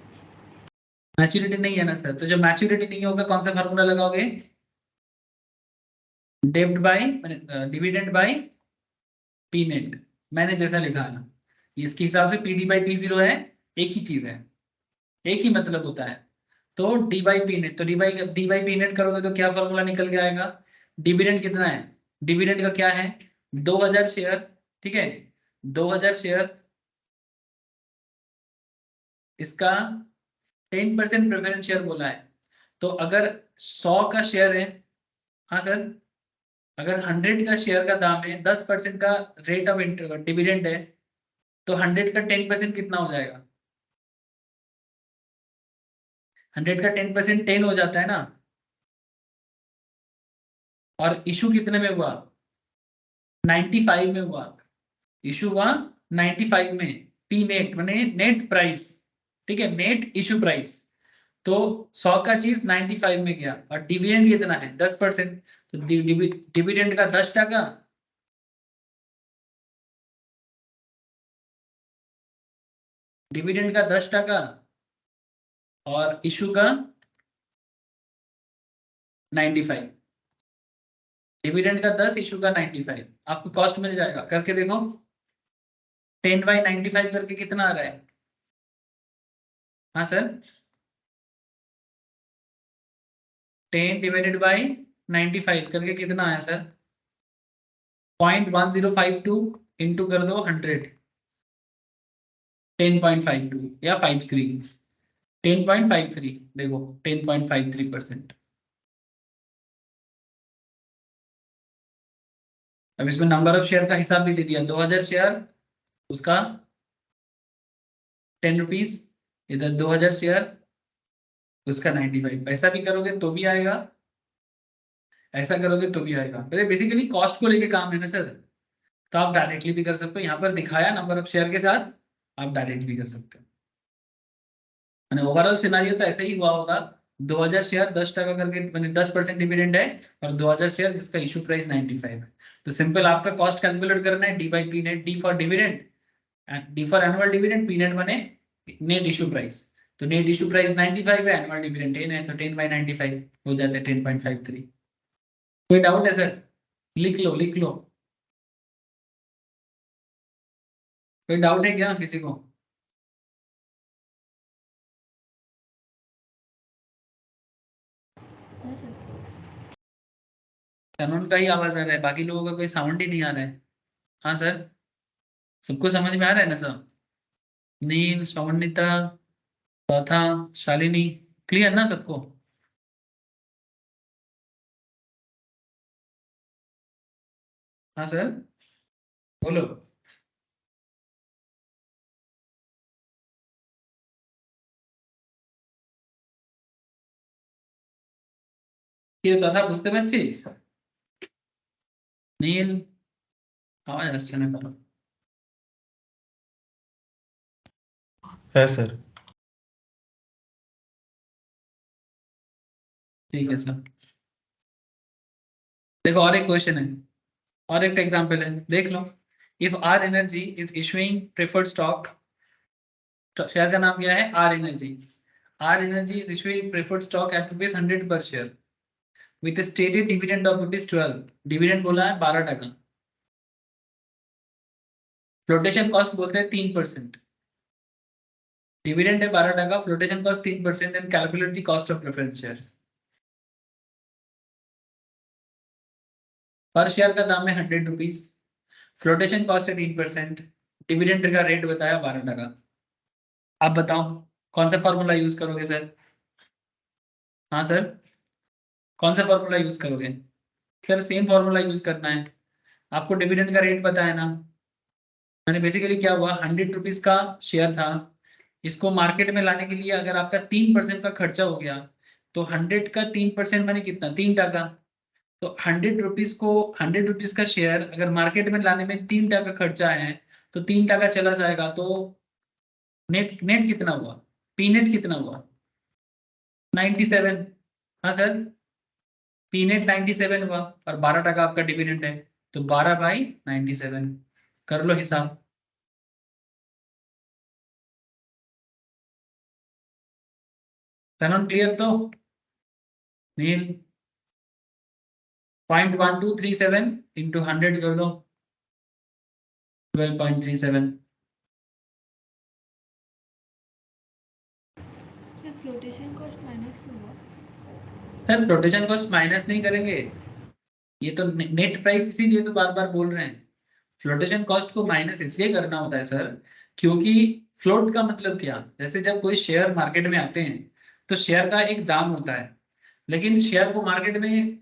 मैच्योरिटी नहीं है ना सर, तो जब मैच्योरिटी नहीं होगा कौन सा फार्मूला लगाओगे? डेब्ट by dividend by P net, मैंने जैसा लिखा है ना, इसके हिसाब से P D by P zero है, एक ही चीज है, एक ही मतलब होता है। तो डी बाई पी नेट, तो डी बाई पी नेट करोगे तो क्या फॉर्मूला निकल के आएगा? डिविडेंड कितना है? डिविडेंड का क्या है? 2000 शेयर, ठीक है, 2000 शेयर, इसका 10% प्रेफरेंस शेयर बोला है। तो अगर 100 का शेयर है, हाँ सर, अगर 100 का शेयर का दाम है, 10% का रेट ऑफ डिविडेंड है, तो 100 का 10% कितना हो जाएगा? 100 का 10% 10 हो जाता है ना। और इशू कितने में हुआ? 95 में हुआ। इशू हुआ 95 में। पी नेट माने नेट प्राइस, ठीक है, नेट इशू प्राइस। तो 100 का चीज 95 में गया, और डिविडेंड कितना है? 10%। तो डिविडेंड का 10 टका, डिविडेंड का 10 टका, और इशू का 95। डिविडेंड का 10, इशू का 95, आपको कॉस्ट मिल जाएगा, करके देखो। 10/95 करके कितना आ रहा है? हाँ सर, 10/95 करके कितना आया सर? 0.1052 इंटू कर दो 100, 10.52 या 53, 10.53, देखो 10.53%। अब इसमें नंबर ऑफ शेयर का हिसाब भी दे दिया, 2000 शेयर, उसका 10 रुपीज, इधर 2000 शेयर, उसका 95। ऐसा भी करोगे तो भी आएगा, ऐसा करोगे तो भी आएगा। बेसिकली कॉस्ट को लेके काम है ना सर, तो आप डायरेक्टली भी कर सकते हो, यहाँ पर दिखाया नंबर ऑफ शेयर के साथ, आप डायरेक्ट भी कर सकते हो। मैंने ओवरऑल सिनारियो तो ऐसा ही हुआ होगा, 2000 शेयर 10 टका करके, मैंने 10% डिविडेंड है, और 2000 शेयर जिसका इशू प्राइस 95 है। तो सिंपल आपका कॉस्ट कैलकुलेट करना है, D by P net, D for dividend, D for annual dividend, P net बने नेट इशू प्राइस। तो नेट इशू प्राइस 95 है, एनुअल डिविडेंड 10 है, तो 10/95 हो जाते हैं 10.53। कोई डाउट है सर? लिख लो लिख लो, कोई डाउट है क्या किसी को? हाँ सर। तनुन का ही आवाज आ रहा है, बाकी लोगों का कोई साउंड ही नहीं आ रहा है। हाँ सर, सबको समझ में आ रहा है ना सर? नील, श्रवणिता, चौथा, शालिनी, क्लियर ना सबको? हाँ सर, बोलो। ये चौथा बुझते পারছিস? নীল, आवाज আসছে না কারো। है सर। ठीक है सर, देखो और एक क्वेश्चन है, और एक एग्जांपल है, देख लो। If R energy is issuing preferred stock, share का नाम क्या है? R energy. R energy is issuing preferred stock at ₹100 per share with stated dividend of ₹12। Dividend बोला है 12 टका। फ्लोटेशन कॉस्ट बोलते हैं 3%। डिविडेंड है 12 टका, flotation cost 3%, and calculate the cost of preference share. पर शेयर का दाम है 100 रुपीज, फ्लोटेशन कॉस्ट है 3%, डिविडेंड का रेट बताया 12 टका। आप बताओ कौन सा फॉर्मूला यूज करोगे सर? हाँ सर, कौन सा फॉर्मूला यूज करोगे? सर सेम फॉर्मूला यूज करना है, आपको डिविडेंड का रेट पता है ना। मैंने बेसिकली क्या हुआ, 100 रुपीज का शेयर था, इसको मार्केट में लाने के लिए अगर आपका 3% का खर्चा हो गया, तो 100 का 3% मैंने कितना, 3 टका। तो 100 रुपीज को, 100 रुपीज का शेयर अगर मार्केट में लाने में 3 टका खर्चा है, तो 3 टका चला जाएगा, तो नेट नेट कितना हुआ? पी नेट कितना हुआ? 97। हाँ सर, पी नेट 97 हुआ, और 12 टका आपका डिविडेंड है, तो 12/97, कर लो हिसाब। Sound clear? तो नील 0.1237 इंटू 100 कर दो, 12.37। सर फ्लोटेशन कॉस्ट माइनस क्यों हुआ? सर फ्लोटेशन कॉस्ट माइनस नहीं करेंगे, ये तो नेट प्राइस, इसीलिए तो बार बार बोल रहे हैं। फ्लोटेशन कॉस्ट को माइनस इसलिए करना होता है सर, क्योंकि फ्लोट का मतलब क्या, जैसे जब कोई शेयर मार्केट में आते हैं तो शेयर का एक दाम होता है, लेकिन शेयर को मार्केट में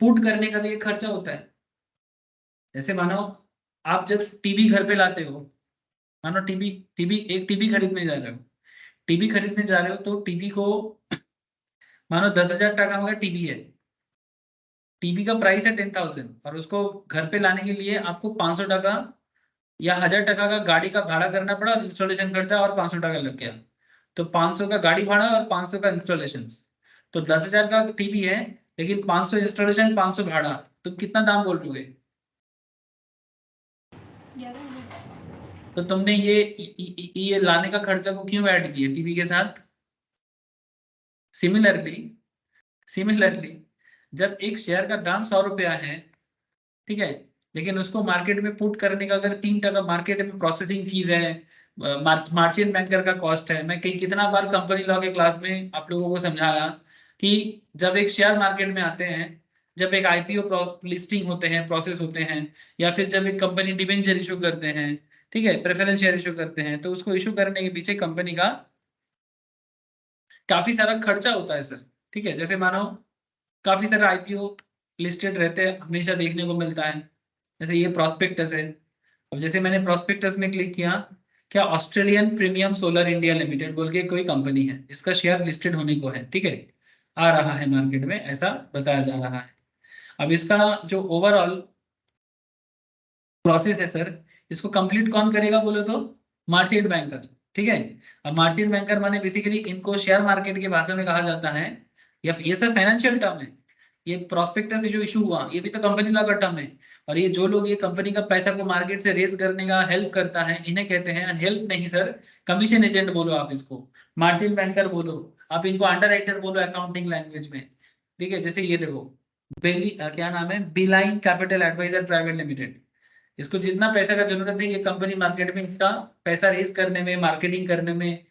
पुट करने का भी एक खर्चा होता है। जैसे मानो आप जब टीवी घर पे लाते हो, मानो टीवी टीवी एक टीवी खरीदने जा रहे हो, टीवी खरीदने जा रहे हो तो टीवी को मानो 10,000 टका का टीवी है, टीवी का प्राइस है 10,000 और उसको घर पे लाने के लिए आपको 500 टका या 1,000 टका का गाड़ी का भाड़ा करना पड़ा और इंस्टॉलेशन खर्चा और 500 टका लग गया। तो 500 का गाड़ी भाड़ा और 500 का इंस्टॉलेशन, तो 10,000 का टीवी है, लेकिन 500 इंस्टॉलेशन 500 भाड़ा, तो कितना दाम बोल रहे? 11,000। तो तुमने ये लाने का खर्चा को क्यों ऐड किया टीवी के साथ? सिमिलरली सिमिलरली जब एक शेयर का दाम 100 रुपया है, ठीक है, लेकिन उसको मार्केट में पुट करने का अगर 3 टका मार्केट में प्रोसेसिंग फीस है, मार्जिन बैंकर का कॉस्ट है। मैं कई कितना बार कंपनी लॉ के क्लास में आप लोगों को समझाया कि जब एक शेयर मार्केट में आते हैं, जब एक आईपीओ लिस्टिंग होते हैं, प्रोसेस होते हैं, या फिर जब एक कंपनी डिबेंचर इशू करते हैं, ठीक है, प्रेफरेंस शेयर इशू करते हैं, तो उसको इशू करने के पीछे कंपनी का काफी सारा खर्चा होता है सर। ठीक है, जैसे मानो काफी सारा आईपीओ लिस्टेड रहते हैं, हमेशा देखने को मिलता है। जैसे ये प्रोस्पेक्टस है, अब जैसे मैंने प्रोस्पेक्टस में क्लिक किया, क्या Australian premium solar India limited बोल के कोई कंपनी है जिसका शेयर लिस्टेड होने को है, ठीक है, आ रहा है मार्केट में, ऐसा बताया जा रहा है। अब इसका जो ओवरऑल प्रोसेस है सर, इसको कंप्लीट कौन करेगा बोलो तो? मार्केट बैंकर, ठीक है। अब मार्केट बैंकर माने बेसिकली इनको शेयर मार्केट के भाषा में कहा जाता है, या ये सब फाइनेंशियल टर्म है। ये प्रोस्पेक्टस से जो इशू हुआ ये भी तो कंपनी लॉ का टर्म है, और ये जो लोग ये कंपनी का पैसा को मार्केट से रेज करने का हेल्प करता है, इन्हें कहते हैं, हेल्प नहीं सर, कमीशन एजेंट बोलो आप इसको, मार्जिन बैंकर बोलो, आप इनको अंडर राइटर बोलो अकाउंटिंग लैंग्वेज में, ठीक है। जैसे ये देखो, बेली क्या नाम है, Beeline capital advisor private limited, इसको जितना पैसा का जरूरत है ये कंपनी मार्केट में इसका पैसा रेज करने में, मार्केटिंग करने में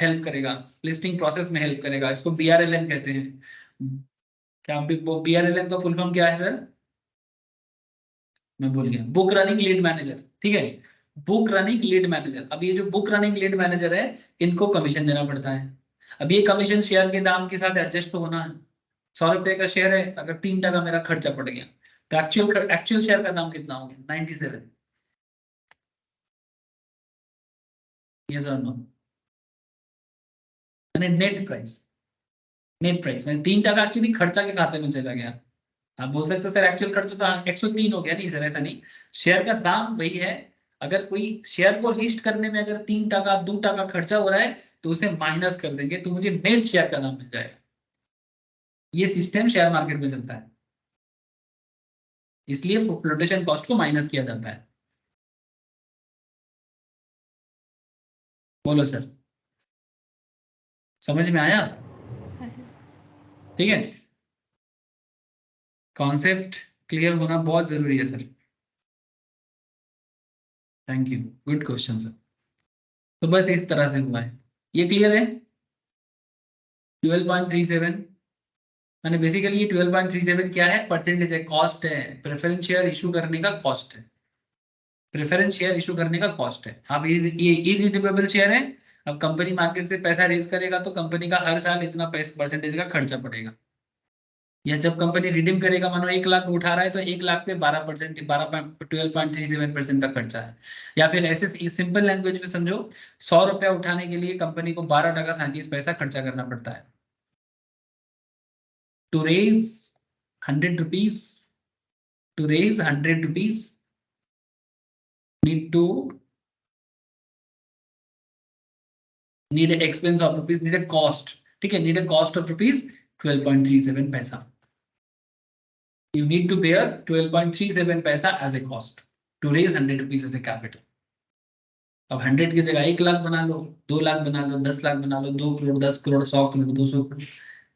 हेल्प करेगा, लिस्टिंग प्रोसेस में हेल्प करेगा, इसको बीआरएलएम कहते हैं। क्या वो बीआरएलएम का फुल फॉर्म क्या है सर? मैं भूल गया, बुक रनिंग लीड मैनेजर, ठीक है, बुक रनिंग लीड मैनेजर। अब ये जो बुक रनिंग लीड मैनेजर है, इनको कमीशन देना पड़ता है। अब ये कमीशन शेयर के दाम के साथ एडजस्ट तो होना है। 100 रुपए का शेयर है, अगर 3 टका मेरा खर्चा पड़ गया, तो एक्चुअल शेयर का दाम कितना हो गया? 97। यस और नो? मैंने नेट प्राइस मैंने 3 टका एक्चुअली खर्चा के खाते में चला गया। आप बोल सकते हो सर एक्चुअल खर्चा तो 103 हो गया, नहीं सर ऐसा नहीं, शेयर का दाम वही है। अगर कोई शेयर को लिस्ट करने में अगर 3 टका 2 टका खर्चा हो रहा है, तो उसे माइनस कर देंगे, तो मुझे नेट शेयर का दाम मिल जाएगा। ये सिस्टम शेयर मार्केट में चलता है, इसलिए फ्लोटेशन कॉस्ट को माइनस किया जाता है। बोलो सर, समझ में आया? हाँ सर। ठीक है, कॉन्सेप्ट क्लियर होना बहुत जरूरी है sir. Thank you, good question sir. तो बस इस तरह से हुआ है, ये क्लियर है? 12.37 मैंने बेसिकली, ये 12.37 क्या है? परसेंटेज है, कॉस्ट है, प्रेफरेंस शेयर इशू करने का कॉस्ट है, प्रेफरेंस शेयर इशू करने का कॉस्ट है। अब ये इरिडीमेबल शेयर है, अब कंपनी मार्केट से पैसा रेज करेगा तो कंपनी का हर साल इतना परसेंटेज का खर्चा पड़ेगा, या जब कंपनी रिडीम करेगा, मानो 1 लाख उठा रहा है तो 1 लाख पे 12%, 12.37% का खर्चा है। या फिर ऐसे सिंपल लैंग्वेज में समझो, 100 रुपया उठाने के लिए कंपनी को 12 टका 37 पैसा खर्चा करना पड़ता है। To raise 100 rupees, to raise 100 rupees need a expense of rupees, need a cost, ठीक है, need a cost of rupees 12.37 पैसा, you need to bear 12.37 पैसा as a cost to raise 100 rupees as a capital। अब 100 की जगह 1 लाख बना लो, 2 लाख बना लो, 10 लाख बना लो, 2 करोड़, 10 करोड़, 100 करोड़, 200 करोड़,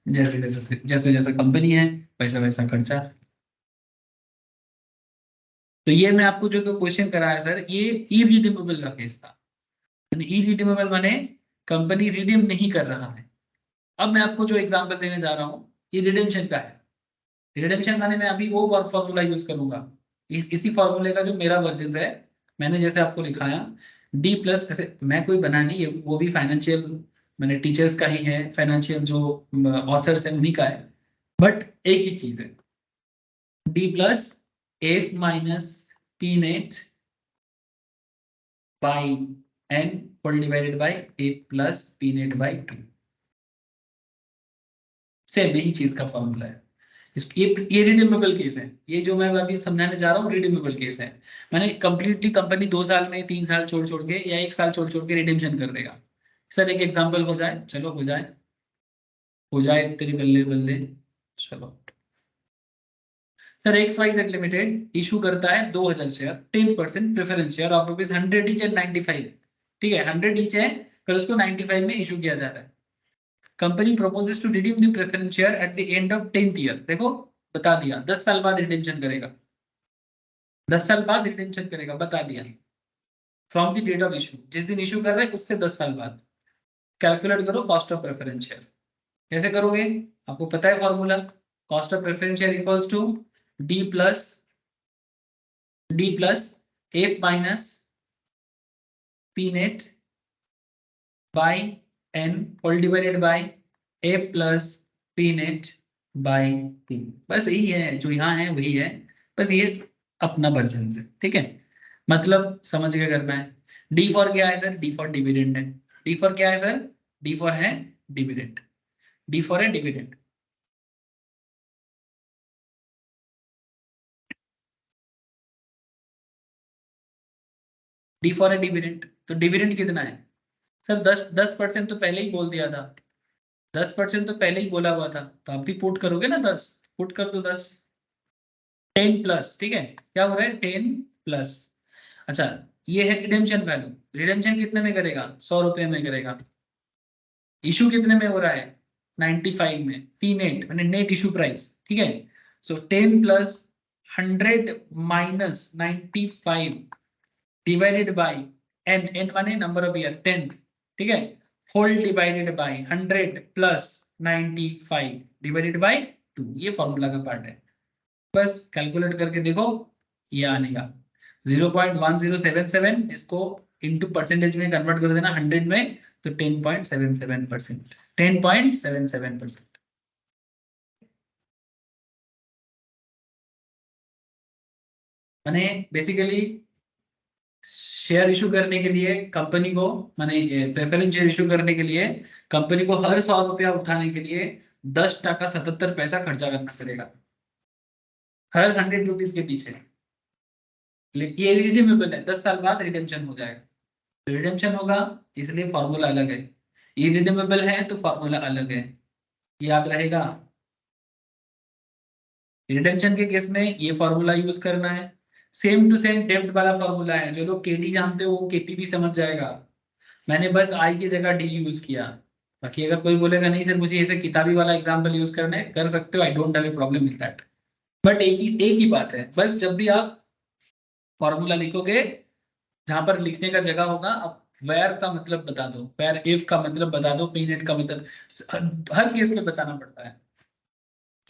जैसे जैसे जैसे जैसे कंपनी है वैसा वैसा खर्चा। तो ये मैं आपको जो दो क्वेश्चन कराया सर, ये इरिडीमेबल का केस था। इरिडीमेबल माने कंपनी रिडीम नहीं कर रहा है। अब मैं आपको जो एग्जांपल देने जा रहा हूँ ये रिडेम्पशन का है। रिडेम्पशन माने मैं अभी वो फॉर्मूला यूज करूंगा, इसी फॉर्मूले का जो मेरा वर्जन है, मैंने जैसे आपको लिखाया डी प्लस, ऐसे मैं कोई बना नहीं, ये वो भी फाइनेंशियल मैंने टीचर्स का ही है, फाइनेंशियल जो ऑथर्स है उन्हीं का है, बट एक ही चीज है, D plus F minus P net by N whole divided by A plus P net by 2। Same यही चीज का फॉर्मूला है। ये रिडीमेबल केस है, ये जो मैं अभी समझाने जा रहा हूँ रिडीमेबल केस है। मैंने कंप्लीटली कंपनी 2 साल में 3 साल छोड़ छोड़ के या 1 साल छोड़ छोड़ के रिडेम्पशन कर देगा। सर एक एग्जांपल हो जाए, चलो हो जाए तेरी बल्ले बल्ले। चलो sir X Y Z limited issue करता है 2000 share, 10% preference share of rupees 100 each and 95। ठीक है 100 ईच है, फिर उसको 95 में इशू किया जा रहा है। Company proposes to redeem the preference share at the end of 10th year। देखो बता दिया 10 साल बाद रिडेम्पशन करेगा, 10 साल बाद रिडेम्पशन करेगा, बता दिया। From the date of issue, जिस दिन इशू कर रहे हैं उससे 10 साल बाद। कैलकुलेट करो कॉस्ट ऑफ प्रेफरेंस शेयर। कैसे करोगे, आपको पता है formula, cost of preference share equals to D plus F minus P net by N whole divided by A plus P net by 3। बस यही है जो यहाँ है वही है, बस ये अपना वर्जन से। ठीक है मतलब समझ के करना है। डी फॉर क्या है सर, डी फॉर डिविडेंड है। डी फॉर क्या है सर, डी फॉर है डिविडेंड, डी फॉर है डिविडेंड। डी फॉर है डिविडेंड, तो डिविडेंड कितना है सर, 10% तो पहले ही बोल दिया था, 10% तो पहले ही बोला हुआ था, तो आप भी पुट करोगे ना 10, पुट कर दो 10, 10 प्लस। ठीक है क्या हो रहा है 10 प्लस। अच्छा ये है रिडेम्पशन वैल्यू, रिडेम्पशन कितने में करेगा, 100 रुपए में करेगा। इशू कितने में हो रहा है 95 में, पी नेट मैंने नेट इशू प्राइस। ठीक है so 10 plus 100 minus 95 divided by N, N माने नंबर ऑफ ईयर 10। ठीक है whole divided by 100 plus 95 divided by 2, ये फॉर्मूला का पार्ट है। बस कैलकुलेट करके देखो ये आने का 0.1077, इसको इनटू परसेंटेज में कन्वर्ट कर देना 100 में, तो 10.77%, 10.77%। माने बेसिकली शेयर इशू करने के लिए कंपनी को, माने प्रेफरेंस शेयर इशू करने के लिए कंपनी को हर 100 रुपया उठाने के लिए 10 टका 77 पैसा खर्चा करना पड़ेगा, हर 100 रुपीज के पीछे। लेकिन ये रिडीमेबल है, 10 साल बाद रिडेम्पशन हो जाएगा। रिडेम्पशन होगा इसलिए फॉर्मूला अलग है, इरिडीमेबल है तो फॉर्मूला अलग है, याद रहेगा। रिडेम्पशन के केस में ये फॉर्मूला यूज करना है, सेम टू सेम डेब्ट वाला फॉर्मूला है। जो लोग केटी जानते हो वो केटी भी समझ जाएगा, मैंने बस आई की जगह डी यूज किया। बाकी अगर कोई बोलेगा नहीं सर मुझे ऐसे किताबी वाला एग्जाम्पल यूज करना है, कर सकते हो, I don't have a problem with that. But एक ही बात है, बस जब भी आप फॉर्मूला लिखोगे जहां पर लिखने का जगह होगा आप वेयर का मतलब बता दो, वेयर इफ का मतलब बता दो, पी नेट का मतलब, हर केस में बताना पड़ता है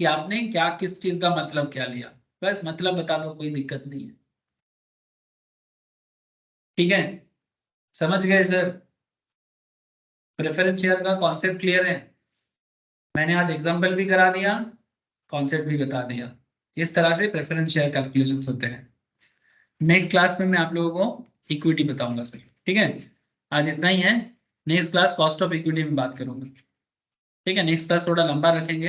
कि आपने क्या किस चीज का मतलब क्या लिया, बस मतलब बता दो, कोई दिक्कत नहीं है। ठीक है समझ गए सर, प्रेफरेंस शेयर का कॉन्सेप्ट क्लियर है। मैंने आज एग्जांपल भी करा दिया, कॉन्सेप्ट भी बता दिया, इस तरह से प्रेफरेंस शेयर कैलकुलेशन होते हैं। नेक्स्ट क्लास में मैं आप लोगों को इक्विटी बताऊंगा सर। ठीक है आज इतना ही है, next class cost of equity में बात करूंगा। ठीक है नेक्स्ट क्लास थोड़ा लंबा रखेंगे,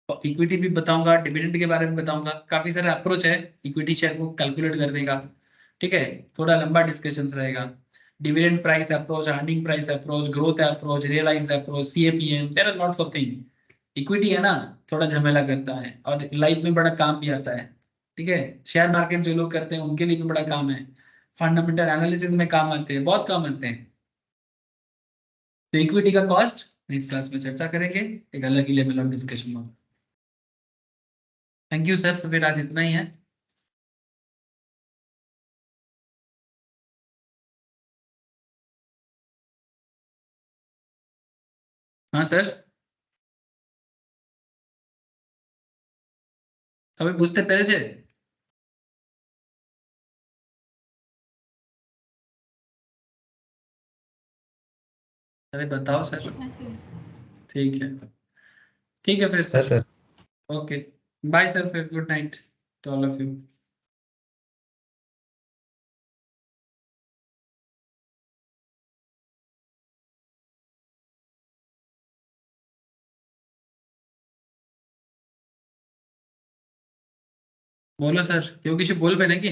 इक्विटी भी बताऊंगा, डिविडेंड के बारे में बताऊंगा, काफी सारे अप्रोच है इक्विटी शेयर को कैलकुलेट करने का। ठीक है थोड़ा लंबा डिस्कशन रहेगा, dividend price approach, earning price approach, growth approach, realised approach, CAPM, there are lots of thing. Equity है ना थोड़ा झमेला करता है और लाइफ में बड़ा काम भी आता है। ठीक है शेयर मार्केट जो लोग करते हैं उनके लिए भी बड़ा काम है, फंडामेंटल एनालिसिस में काम आते हैं, बहुत काम आते हैं। तो इक्विटी का कॉस्ट नेक्स्ट क्लास में चर्चा करेंगे, एक अलग ही लेवल ऑफ डिस्कशन होगा। थैंक यू सर, तो फिर आज इतना ही है। हाँ सर, अभी बुझते पेरे छे? अरे बताओ सर। हाँ सर। ठीक है, ठीक है फिर है sir. Sir. Okay, bye sir, फिर good night to all of you. बोलो सर, क्यों किसी बोल पे ना कि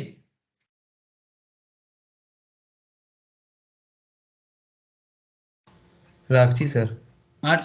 राक्षी सर। आज